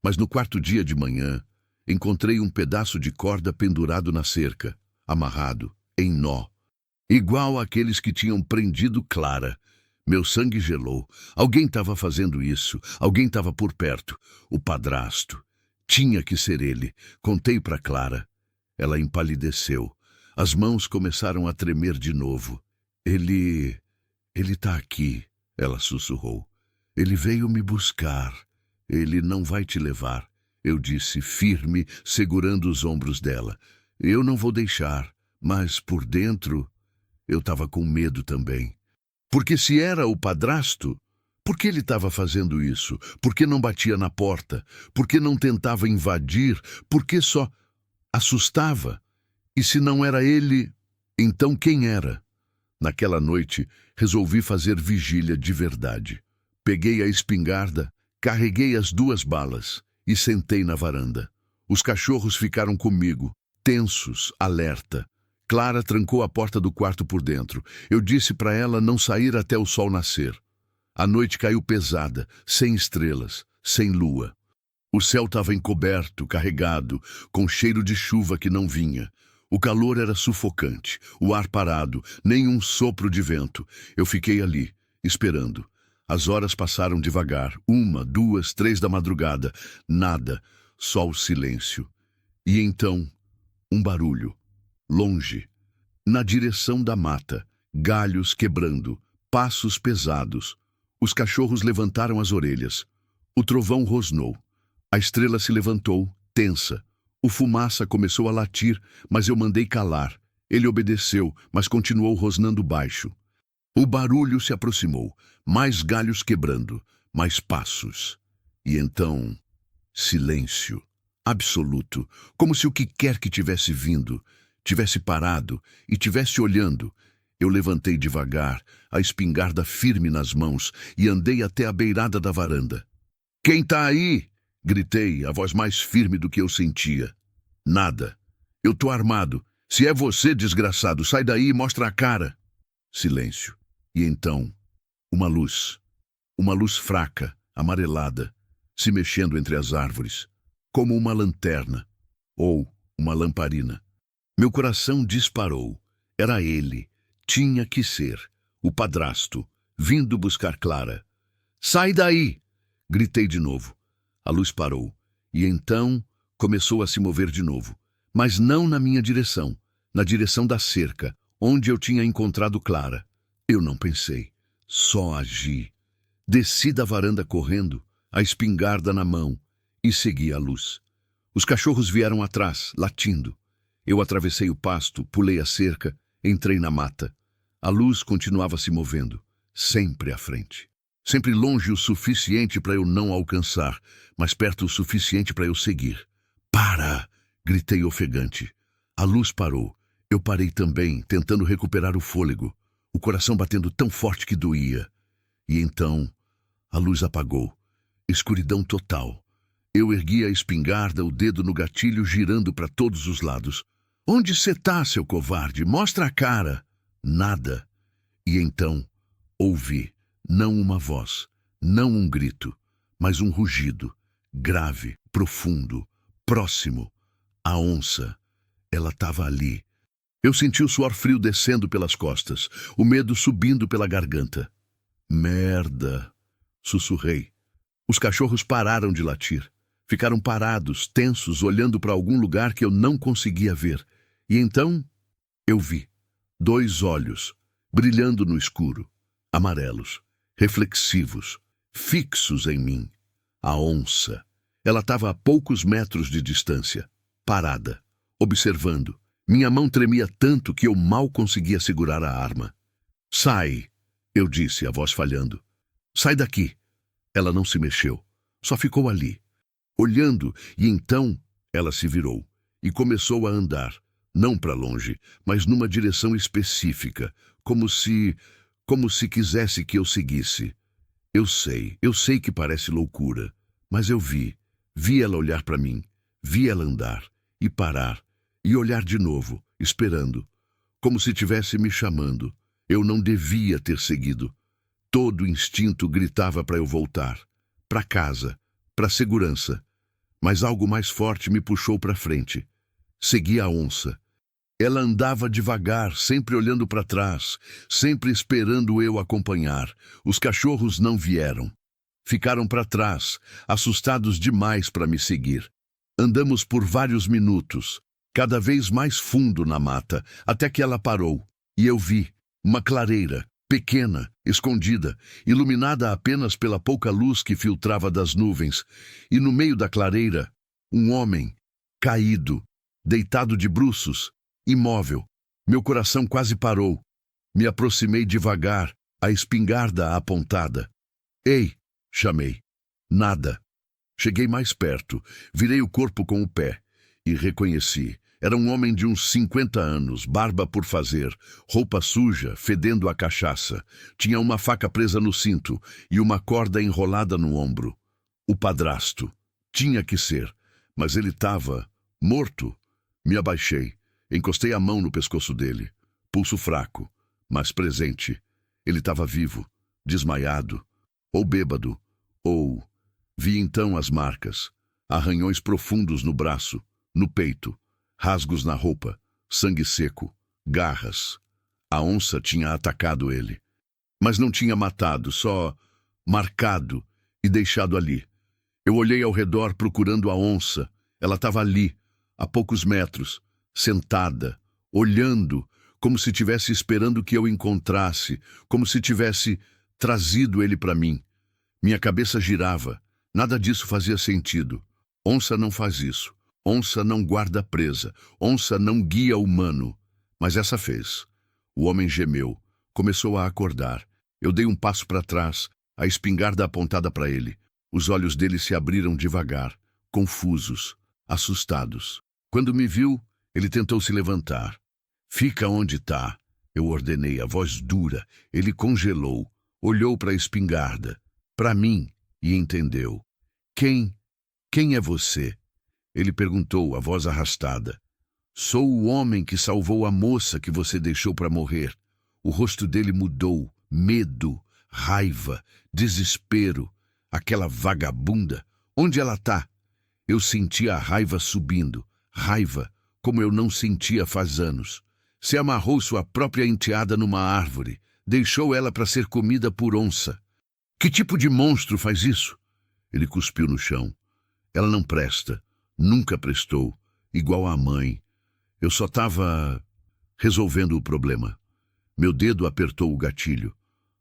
Mas no quarto dia de manhã, encontrei um pedaço de corda pendurado na cerca, amarrado, em nó, igual àqueles que tinham prendido Clara. Meu sangue gelou. Alguém estava fazendo isso. Alguém estava por perto. O padrasto. Tinha que ser ele. Contei para Clara. Ela empalideceu. As mãos começaram a tremer de novo. Ele está aqui, ela sussurrou. Ele veio me buscar. Ele não vai te levar. Eu disse, firme, segurando os ombros dela. Eu não vou deixar, mas por dentro eu estava com medo também. Porque se era o padrasto, por que ele estava fazendo isso? Por que não batia na porta? Por que não tentava invadir? Por que só assustava? E se não era ele, então quem era? Naquela noite, resolvi fazer vigília de verdade. Peguei a espingarda, carreguei as 2 balas e sentei na varanda. Os cachorros ficaram comigo, tensos, alerta. Clara trancou a porta do quarto por dentro. Eu disse para ela não sair até o sol nascer. A noite caiu pesada, sem estrelas, sem lua. O céu estava encoberto, carregado, com cheiro de chuva que não vinha. O calor era sufocante, o ar parado, nem um sopro de vento. Eu fiquei ali, esperando. As horas passaram devagar, 1, 2, 3 da madrugada. Nada, só o silêncio. E então, um barulho. Longe, na direção da mata, galhos quebrando, passos pesados. Os cachorros levantaram as orelhas. O trovão rosnou. A estrela se levantou, tensa. O Fumaça começou a latir, mas eu mandei calar. Ele obedeceu, mas continuou rosnando baixo. O barulho se aproximou, mais galhos quebrando, mais passos. E então, silêncio, absoluto, como se o que quer que tivesse vindo, tivesse parado e tivesse olhando. Eu levantei devagar, a espingarda firme nas mãos, e andei até a beirada da varanda. "Quem tá aí?" gritei, a voz mais firme do que eu sentia. "Nada. Eu tô armado. Se é você, desgraçado, sai daí e mostra a cara." Silêncio. E então, uma luz fraca, amarelada, se mexendo entre as árvores, como uma lanterna ou uma lamparina. Meu coração disparou. Era ele. Tinha que ser. O padrasto, vindo buscar Clara. "Sai daí!" gritei de novo. A luz parou. E então começou a se mover de novo. Mas não na minha direção. Na direção da cerca, onde eu tinha encontrado Clara. Eu não pensei. Só agi. Desci da varanda correndo, a espingarda na mão, e segui a luz. Os cachorros vieram atrás, latindo. Eu atravessei o pasto, pulei a cerca, entrei na mata. A luz continuava se movendo, sempre à frente. Sempre longe o suficiente para eu não alcançar, mas perto o suficiente para eu seguir. "Para!" gritei ofegante. A luz parou. Eu parei também, tentando recuperar o fôlego, o coração batendo tão forte que doía. E então, a luz apagou. Escuridão total. Eu ergui a espingarda, o dedo no gatilho, girando para todos os lados. "Onde você tá, seu covarde? Mostra a cara!" Nada. E então, ouvi, não uma voz, não um grito, mas um rugido, grave, profundo, próximo. A onça. Ela estava ali. Eu senti o suor frio descendo pelas costas, o medo subindo pela garganta. "Merda!" sussurrei. Os cachorros pararam de latir. Ficaram parados, tensos, olhando para algum lugar que eu não conseguia ver. E então, eu vi 2 olhos, brilhando no escuro, amarelos, reflexivos, fixos em mim. A onça. Ela estava a poucos metros de distância, parada, observando. Minha mão tremia tanto que eu mal conseguia segurar a arma. "Sai!" eu disse, a voz falhando. "Sai daqui!" Ela não se mexeu, só ficou ali, olhando, e então ela se virou e começou a andar, não para longe, mas numa direção específica, como se quisesse que eu seguisse. Eu sei que parece loucura, mas eu vi ela olhar para mim, vi ela andar e parar e olhar de novo, esperando, como se tivesse me chamando. Eu não devia ter seguido. Todo instinto gritava para eu voltar, para casa, para segurança. Mas algo mais forte me puxou para frente. Segui a onça. Ela andava devagar, sempre olhando para trás, sempre esperando eu acompanhar. Os cachorros não vieram. Ficaram para trás, assustados demais para me seguir. Andamos por vários minutos, cada vez mais fundo na mata, até que ela parou. E eu vi uma clareira, pequena, escondida, iluminada apenas pela pouca luz que filtrava das nuvens. E no meio da clareira, um homem, caído, deitado de bruços, imóvel. Meu coração quase parou. Me aproximei devagar, a espingarda apontada. "Ei!" chamei. Nada. Cheguei mais perto, virei o corpo com o pé e reconheci. Era um homem de uns 50 anos, barba por fazer, roupa suja, fedendo a cachaça. Tinha uma faca presa no cinto e uma corda enrolada no ombro. O padrasto. Tinha que ser, mas ele estava morto. Me abaixei, encostei a mão no pescoço dele. Pulso fraco, mas presente. Ele estava vivo, desmaiado, ou bêbado, ou... Vi então as marcas, arranhões profundos no braço, no peito, rasgos na roupa, sangue seco, garras. A onça tinha atacado ele, mas não tinha matado, só marcado e deixado ali. Eu olhei ao redor procurando a onça. Ela estava ali, a poucos metros, sentada, olhando, como se tivesse esperando que eu encontrasse, como se tivesse trazido ele para mim. Minha cabeça girava. Nada disso fazia sentido. Onça não faz isso. Onça não guarda presa. Onça não guia humano. Mas essa fez. O homem gemeu. Começou a acordar. Eu dei um passo para trás, a espingarda apontada para ele. Os olhos dele se abriram devagar, confusos, assustados. Quando me viu, ele tentou se levantar. "Fica onde está", Eu ordenei, a voz dura. Ele congelou, olhou para a espingarda, para mim, e entendeu. Quem é você? Ele perguntou, a voz arrastada. Sou o homem que salvou a moça que você deixou para morrer. O rosto dele mudou, medo, raiva, desespero. Aquela vagabunda, onde ela tá? Eu sentia a raiva subindo, raiva como eu não sentia faz anos. Se amarrou sua própria enteada numa árvore, deixou ela para ser comida por onça. Que tipo de monstro faz isso? Ele cuspiu no chão. Ela não presta, nunca prestou, igual à mãe. Eu só estava resolvendo o problema. Meu dedo apertou o gatilho.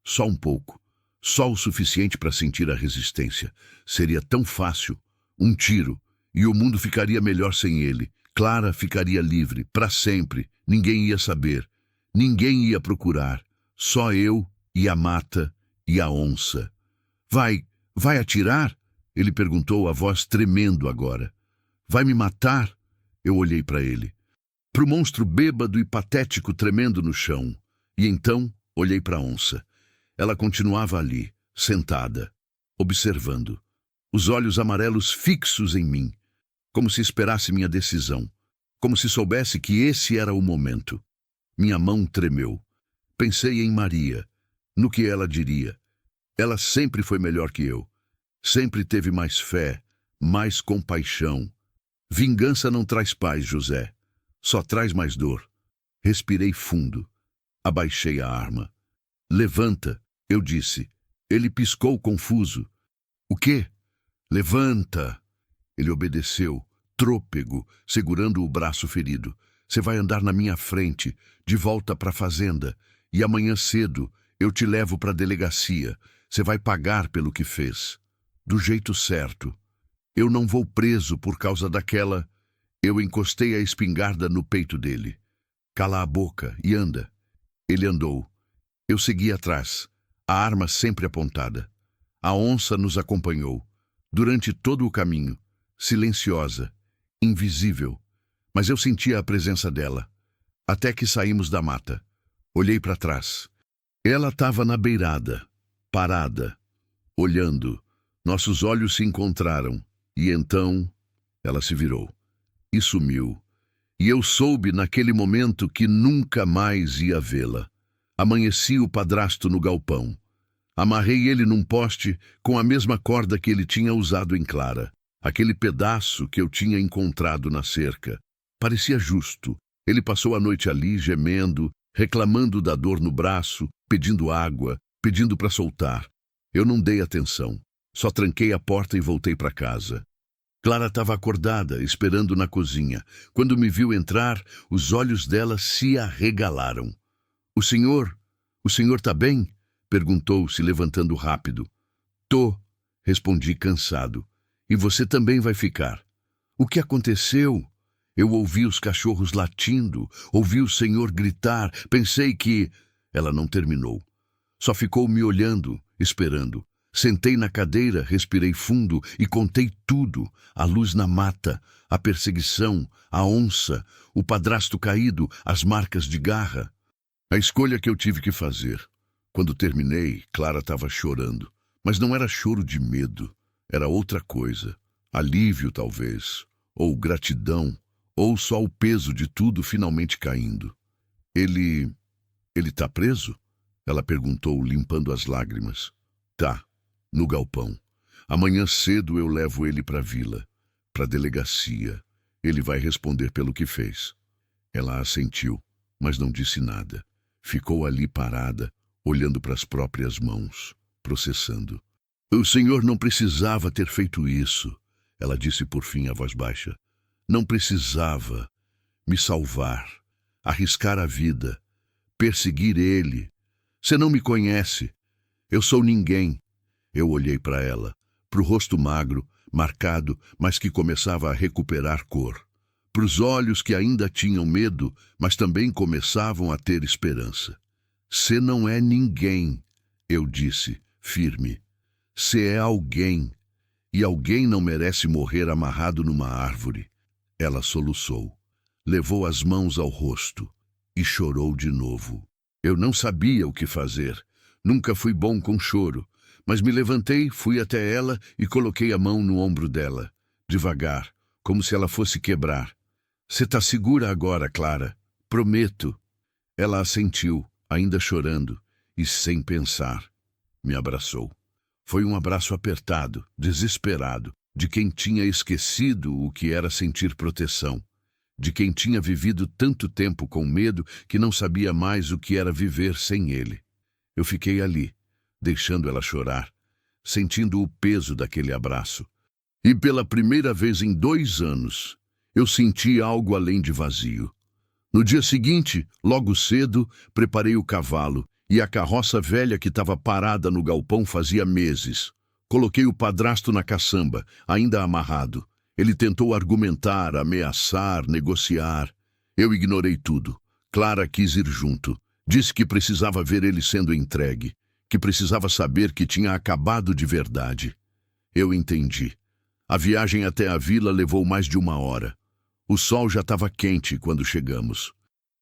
Só um pouco. Só o suficiente para sentir a resistência. Seria tão fácil. Um tiro. E o mundo ficaria melhor sem ele. Clara ficaria livre, para sempre. Ninguém ia saber. Ninguém ia procurar. Só eu e a mata e a onça. Vai atirar? Ele perguntou, a voz tremendo agora. Vai me matar? Eu olhei para ele. Para o monstro bêbado e patético tremendo no chão. E então olhei para a onça. Ela continuava ali, sentada, observando. Os olhos amarelos fixos em mim. Como se esperasse minha decisão. Como se soubesse que esse era o momento. Minha mão tremeu. Pensei em Maria, no que ela diria. Ela sempre foi melhor que eu. Sempre teve mais fé, mais compaixão. Vingança não traz paz, José. Só traz mais dor. Respirei fundo. Abaixei a arma. Levanta, eu disse. Ele piscou confuso. O quê? Levanta. Ele obedeceu, trôpego, segurando o braço ferido. Você vai andar na minha frente, de volta para a fazenda. E amanhã cedo eu te levo para a delegacia. Você vai pagar pelo que fez. Do jeito certo. Eu não vou preso por causa daquela... Eu encostei a espingarda no peito dele. Cala a boca e anda. Ele andou. Eu segui atrás, a arma sempre apontada. A onça nos acompanhou, durante todo o caminho, silenciosa, invisível. Mas eu sentia a presença dela, até que saímos da mata. Olhei para trás. Ela estava na beirada, parada, olhando. Nossos olhos se encontraram, e então ela se virou e sumiu. E eu soube naquele momento que nunca mais ia vê-la. Amanheci o padrasto no galpão. Amarrei ele num poste com a mesma corda que ele tinha usado em Clara. Aquele pedaço que eu tinha encontrado na cerca. Parecia justo. Ele passou a noite ali, gemendo, reclamando da dor no braço, pedindo água, pedindo para soltar. Eu não dei atenção. Só tranquei a porta e voltei para casa. Clara estava acordada, esperando na cozinha. Quando me viu entrar, os olhos dela se arregalaram. O senhor está bem? Perguntou, se levantando rápido. Tô, respondi cansado. E você também vai ficar. O que aconteceu? Eu ouvi os cachorros latindo, ouvi o senhor gritar, pensei que... Ela não terminou. Só ficou me olhando, esperando. Sentei na cadeira, respirei fundo e contei tudo. A luz na mata, a perseguição, a onça, o padrasto caído, as marcas de garra. A escolha que eu tive que fazer. Quando terminei, Clara estava chorando. Mas não era choro de medo. Era outra coisa. Alívio, talvez. Ou gratidão. Ou só o peso de tudo finalmente caindo. Ele tá preso? Ela perguntou, limpando as lágrimas. Tá. No galpão. Amanhã cedo eu levo ele para a vila, para a delegacia. Ele vai responder pelo que fez. Ela assentiu, mas não disse nada. Ficou ali parada, olhando para as próprias mãos, processando. O senhor não precisava ter feito isso, ela disse por fim a voz baixa. Não precisava me salvar, arriscar a vida, perseguir ele. Você não me conhece. Eu sou ninguém. Eu olhei para ela, para o rosto magro, marcado, mas que começava a recuperar cor. Para os olhos que ainda tinham medo, mas também começavam a ter esperança. Cê não é ninguém, eu disse, firme. Cê é alguém, e alguém não merece morrer amarrado numa árvore. Ela soluçou, levou as mãos ao rosto e chorou de novo. Eu não sabia o que fazer. Nunca fui bom com choro, mas me levantei, fui até ela e coloquei a mão no ombro dela, devagar, como se ela fosse quebrar. Você tá segura agora, Clara? Prometo. Ela assentiu, ainda chorando, e sem pensar. Me abraçou. Foi um abraço apertado, desesperado, de quem tinha esquecido o que era sentir proteção, de quem tinha vivido tanto tempo com medo que não sabia mais o que era viver sem ele. Eu fiquei ali, deixando ela chorar, sentindo o peso daquele abraço. E pela primeira vez em 2 anos, eu senti algo além de vazio. No dia seguinte, logo cedo, preparei o cavalo e a carroça velha que estava parada no galpão fazia meses. Coloquei o padrasto na caçamba, ainda amarrado. Ele tentou argumentar, ameaçar, negociar. Eu ignorei tudo. Clara quis ir junto. Disse que precisava ver ele sendo entregue, que precisava saber que tinha acabado de verdade. Eu entendi. A viagem até a vila levou mais de 1 hora. O sol já estava quente quando chegamos.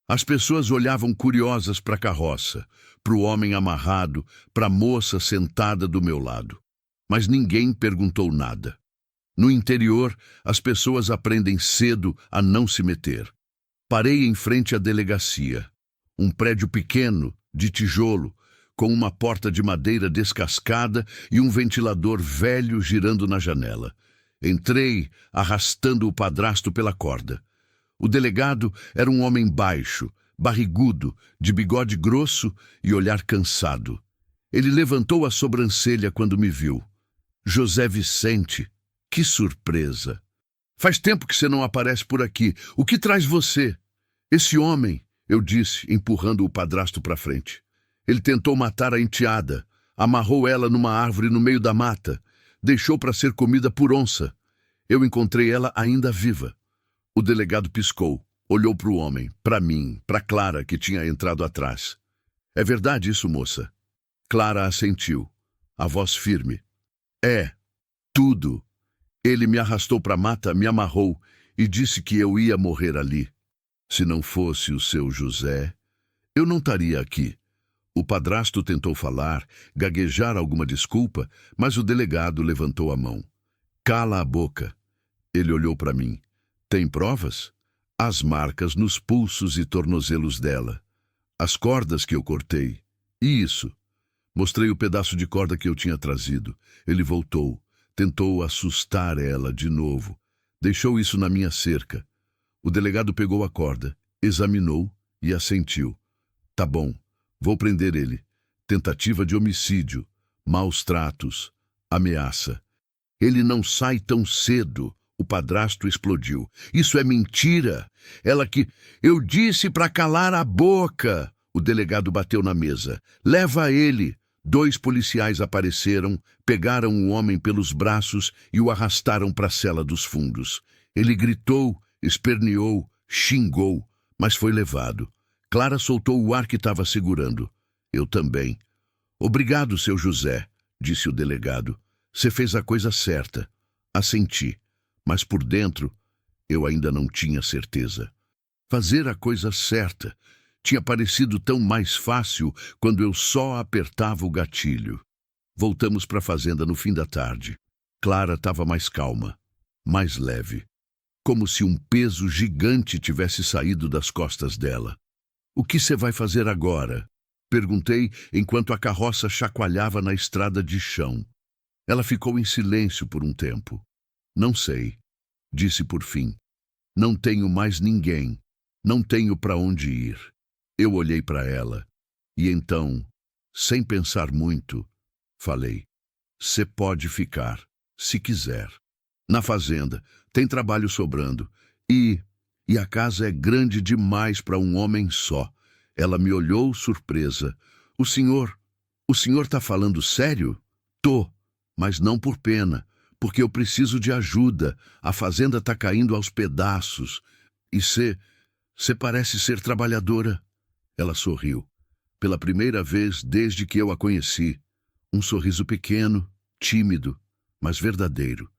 As pessoas olhavam curiosas para a carroça, para o homem amarrado, para a moça sentada do meu lado. Mas ninguém perguntou nada. No interior, as pessoas aprendem cedo a não se meter. Parei em frente à delegacia. Um prédio pequeno, de tijolo, com uma porta de madeira descascada e um ventilador velho girando na janela. Entrei, arrastando o padrasto pela corda. O delegado era um homem baixo, barrigudo, de bigode grosso e olhar cansado. Ele levantou a sobrancelha quando me viu. José Vicente, que surpresa! Faz tempo que você não aparece por aqui. O que traz você? Esse homem, eu disse, empurrando o padrasto para frente. Ele tentou matar a enteada, amarrou ela numa árvore no meio da mata, deixou para ser comida por onça. Eu encontrei ela ainda viva. O delegado piscou, olhou para o homem, para mim, para Clara, que tinha entrado atrás. É verdade isso, moça? Clara assentiu, a voz firme. É, tudo. Ele me arrastou para a mata, me amarrou e disse que eu ia morrer ali. Se não fosse o seu José, eu não estaria aqui. O padrasto tentou falar, gaguejar alguma desculpa, mas o delegado levantou a mão. Cala a boca. Ele olhou para mim. Tem provas? As marcas nos pulsos e tornozelos dela. As cordas que eu cortei. E isso? Mostrei o pedaço de corda que eu tinha trazido. Ele voltou. Tentou assustar ela de novo. Deixou isso na minha cerca. O delegado pegou a corda, examinou e assentiu. Tá bom, vou prender ele. Tentativa de homicídio, maus tratos, ameaça. Ele não sai tão cedo. O padrasto explodiu. Isso é mentira. Ela que... Eu disse para calar a boca. O delegado bateu na mesa. Leva ele. 2 policiais apareceram, pegaram o homem pelos braços e o arrastaram para a cela dos fundos. Ele gritou, esperneou, xingou, mas foi levado. Clara soltou o ar que estava segurando. Eu também. Obrigado, seu José, disse o delegado. Você fez a coisa certa. Assenti. Mas por dentro, eu ainda não tinha certeza. Fazer a coisa certa tinha parecido tão mais fácil quando eu só apertava o gatilho. Voltamos para a fazenda no fim da tarde. Clara estava mais calma, mais leve, como se um peso gigante tivesse saído das costas dela. O que você vai fazer agora? Perguntei enquanto a carroça chacoalhava na estrada de chão. Ela ficou em silêncio por um tempo. Não sei, disse por fim. Não tenho mais ninguém. Não tenho para onde ir. Eu olhei para ela e então, sem pensar muito, falei: "Você pode ficar, se quiser. Na fazenda, tem trabalho sobrando e a casa é grande demais para um homem só." Ela me olhou surpresa. O senhor tá falando sério?" "Tô, mas não por pena. Porque eu preciso de ajuda. A fazenda tá caindo aos pedaços. E você parece ser trabalhadora." Ela sorriu. Pela primeira vez desde que eu a conheci. Um sorriso pequeno, tímido, mas verdadeiro.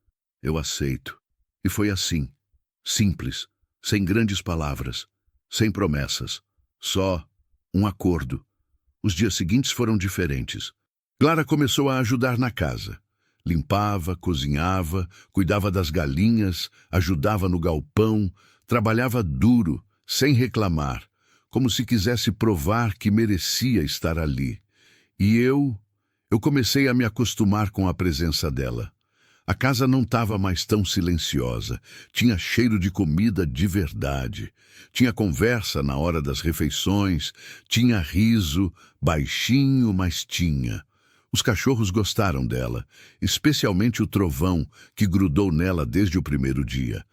Eu aceito. E foi assim. Simples, sem grandes palavras, sem promessas. Só um acordo. Os dias seguintes foram diferentes. Clara começou a ajudar na casa. Limpava, cozinhava, cuidava das galinhas, ajudava no galpão, trabalhava duro, sem reclamar, como se quisesse provar que merecia estar ali. E eu comecei a me acostumar com a presença dela. A casa não estava mais tão silenciosa. Tinha cheiro de comida de verdade. Tinha conversa na hora das refeições. Tinha riso, baixinho, mas tinha. Os cachorros gostaram dela, especialmente o Trovão, que grudou nela desde o primeiro dia.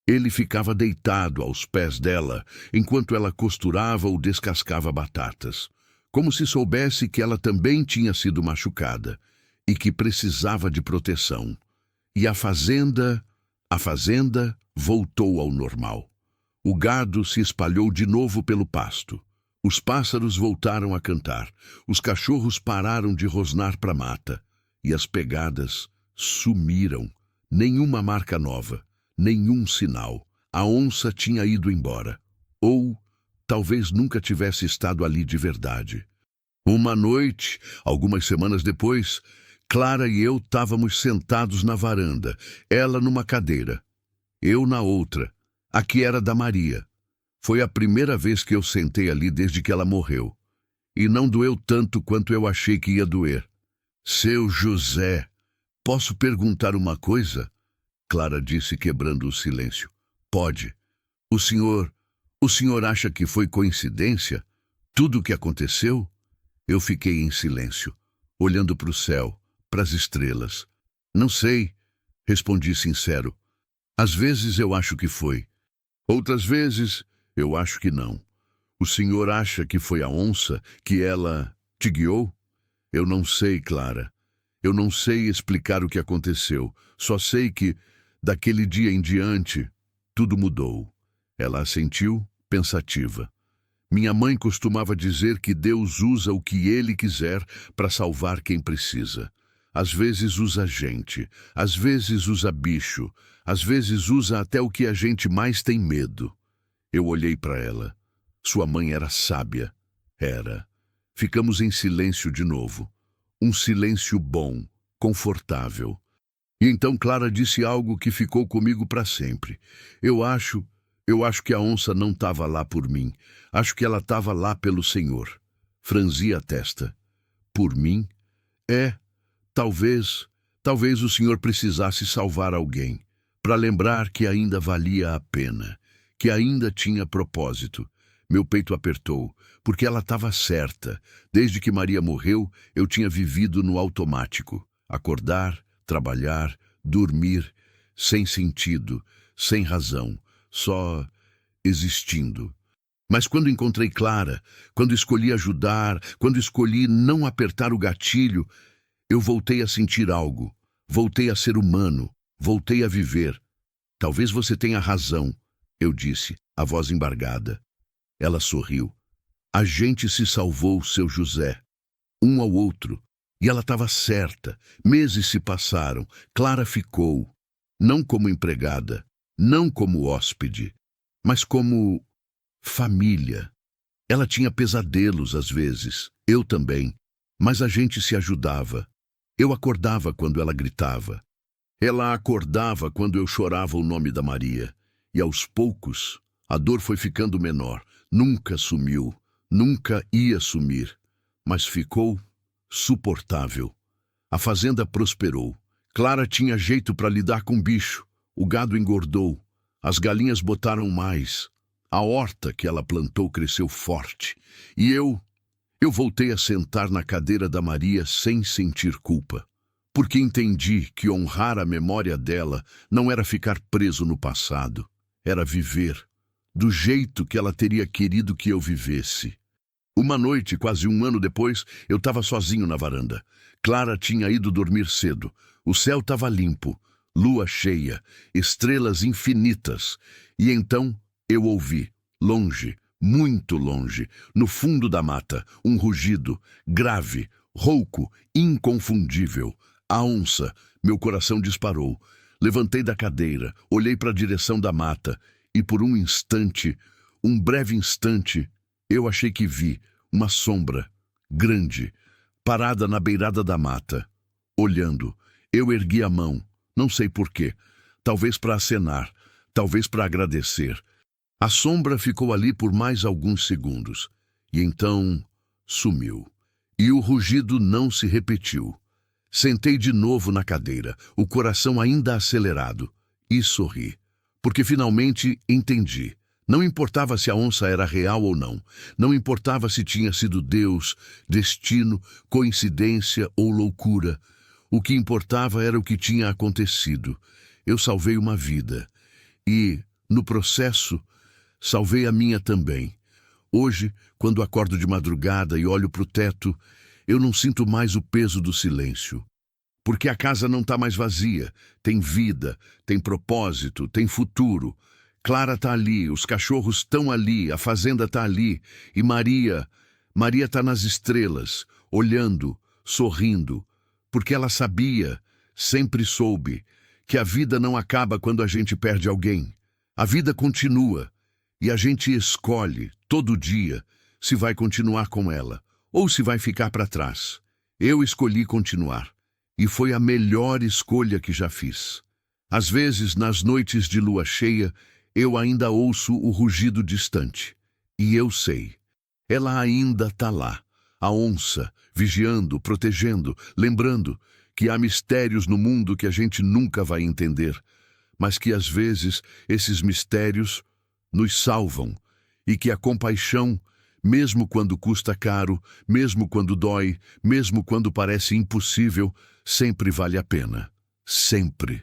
Ele ficava deitado aos pés dela, enquanto ela costurava ou descascava batatas, como se soubesse que ela também tinha sido machucada e que precisava de proteção. E a fazenda voltou ao normal. O gado se espalhou de novo pelo pasto. Os pássaros voltaram a cantar. Os cachorros pararam de rosnar para a mata. E as pegadas sumiram. Nenhuma marca nova, nenhum sinal. A onça tinha ido embora. Ou talvez nunca tivesse estado ali de verdade. Uma noite, algumas semanas depois, Clara e eu estávamos sentados na varanda, ela numa cadeira, eu na outra. Aqui era da Maria. Foi a primeira vez que eu sentei ali desde que ela morreu. E não doeu tanto quanto eu achei que ia doer. Seu José, posso perguntar uma coisa? Clara disse, quebrando o silêncio. Pode. O senhor acha que foi coincidência? Tudo o que aconteceu? Eu fiquei em silêncio, olhando para o céu, para as estrelas. Não sei, respondi sincero. Às vezes eu acho que foi. Outras vezes eu acho que não. O senhor acha que foi a onça, que ela te guiou? Eu não sei, Clara. Eu não sei explicar o que aconteceu. Só sei que, daquele dia em diante, tudo mudou. Ela assentiu, pensativa. Minha mãe costumava dizer que Deus usa o que Ele quiser para salvar quem precisa. Às vezes usa gente, às vezes usa bicho, às vezes usa até o que a gente mais tem medo. Eu olhei para ela. Sua mãe era sábia. Era. Ficamos em silêncio de novo. Um silêncio bom, confortável. E então Clara disse algo que ficou comigo para sempre. Eu acho que a onça não estava lá por mim. Acho que ela estava lá pelo Senhor. Franzi a testa. Por mim? Talvez o Senhor precisasse salvar alguém, para lembrar que ainda valia a pena, que ainda tinha propósito. Meu peito apertou, porque ela estava certa. Desde que Maria morreu, eu tinha vivido no automático. Acordar, trabalhar, dormir, sem sentido, sem razão, só existindo. Mas quando encontrei Clara, quando escolhi ajudar, quando escolhi não apertar o gatilho, eu voltei a sentir algo, voltei a ser humano, voltei a viver. Talvez você tenha razão, eu disse, a voz embargada. Ela sorriu. A gente se salvou, seu José, um ao outro. E ela estava certa. Meses se passaram. Clara ficou, não como empregada, não como hóspede, mas como família. Ela tinha pesadelos às vezes, eu também, mas a gente se ajudava. Eu acordava quando ela gritava. Ela acordava quando eu chorava o nome da Maria. E aos poucos, a dor foi ficando menor. Nunca sumiu, nunca ia sumir, mas ficou suportável. A fazenda prosperou. Clara tinha jeito para lidar com bicho. O gado engordou. As galinhas botaram mais. A horta que ela plantou cresceu forte. E eu voltei a sentar na cadeira da Maria sem sentir culpa. Porque entendi que honrar a memória dela não era ficar preso no passado. Era viver do jeito que ela teria querido que eu vivesse. Uma noite, quase um ano depois, eu estava sozinho na varanda. Clara tinha ido dormir cedo. O céu estava limpo, lua cheia, estrelas infinitas. E então eu ouvi, longe, muito longe, no fundo da mata, um rugido, grave, rouco, inconfundível. A onça, meu coração disparou. Levantei da cadeira, olhei para a direção da mata e por um instante, um breve instante, eu achei que vi uma sombra grande, parada na beirada da mata, olhando. Eu ergui a mão, não sei por quê, talvez para acenar, talvez para agradecer. A sombra ficou ali por mais alguns segundos, e então sumiu. E o rugido não se repetiu. Sentei de novo na cadeira, o coração ainda acelerado, e sorri, porque finalmente entendi. Não importava se a onça era real ou não, não importava se tinha sido Deus, destino, coincidência ou loucura. O que importava era o que tinha acontecido. Eu salvei uma vida e, no processo, salvei a minha também. Hoje, quando acordo de madrugada e olho para o teto, eu não sinto mais o peso do silêncio. Porque a casa não está mais vazia, tem vida, tem propósito, tem futuro. Clara está ali, os cachorros estão ali, a fazenda está ali. E Maria está nas estrelas, olhando, sorrindo, porque ela sabia, sempre soube, que a vida não acaba quando a gente perde alguém. A vida continua, e a gente escolhe, todo dia, se vai continuar com ela, ou se vai ficar para trás. Eu escolhi continuar, e foi a melhor escolha que já fiz. Às vezes, nas noites de lua cheia, eu ainda ouço o rugido distante. E eu sei, ela ainda está lá, a onça, vigiando, protegendo, lembrando que há mistérios no mundo que a gente nunca vai entender, mas que às vezes esses mistérios nos salvam e que a compaixão, mesmo quando custa caro, mesmo quando dói, mesmo quando parece impossível, sempre vale a pena. Sempre.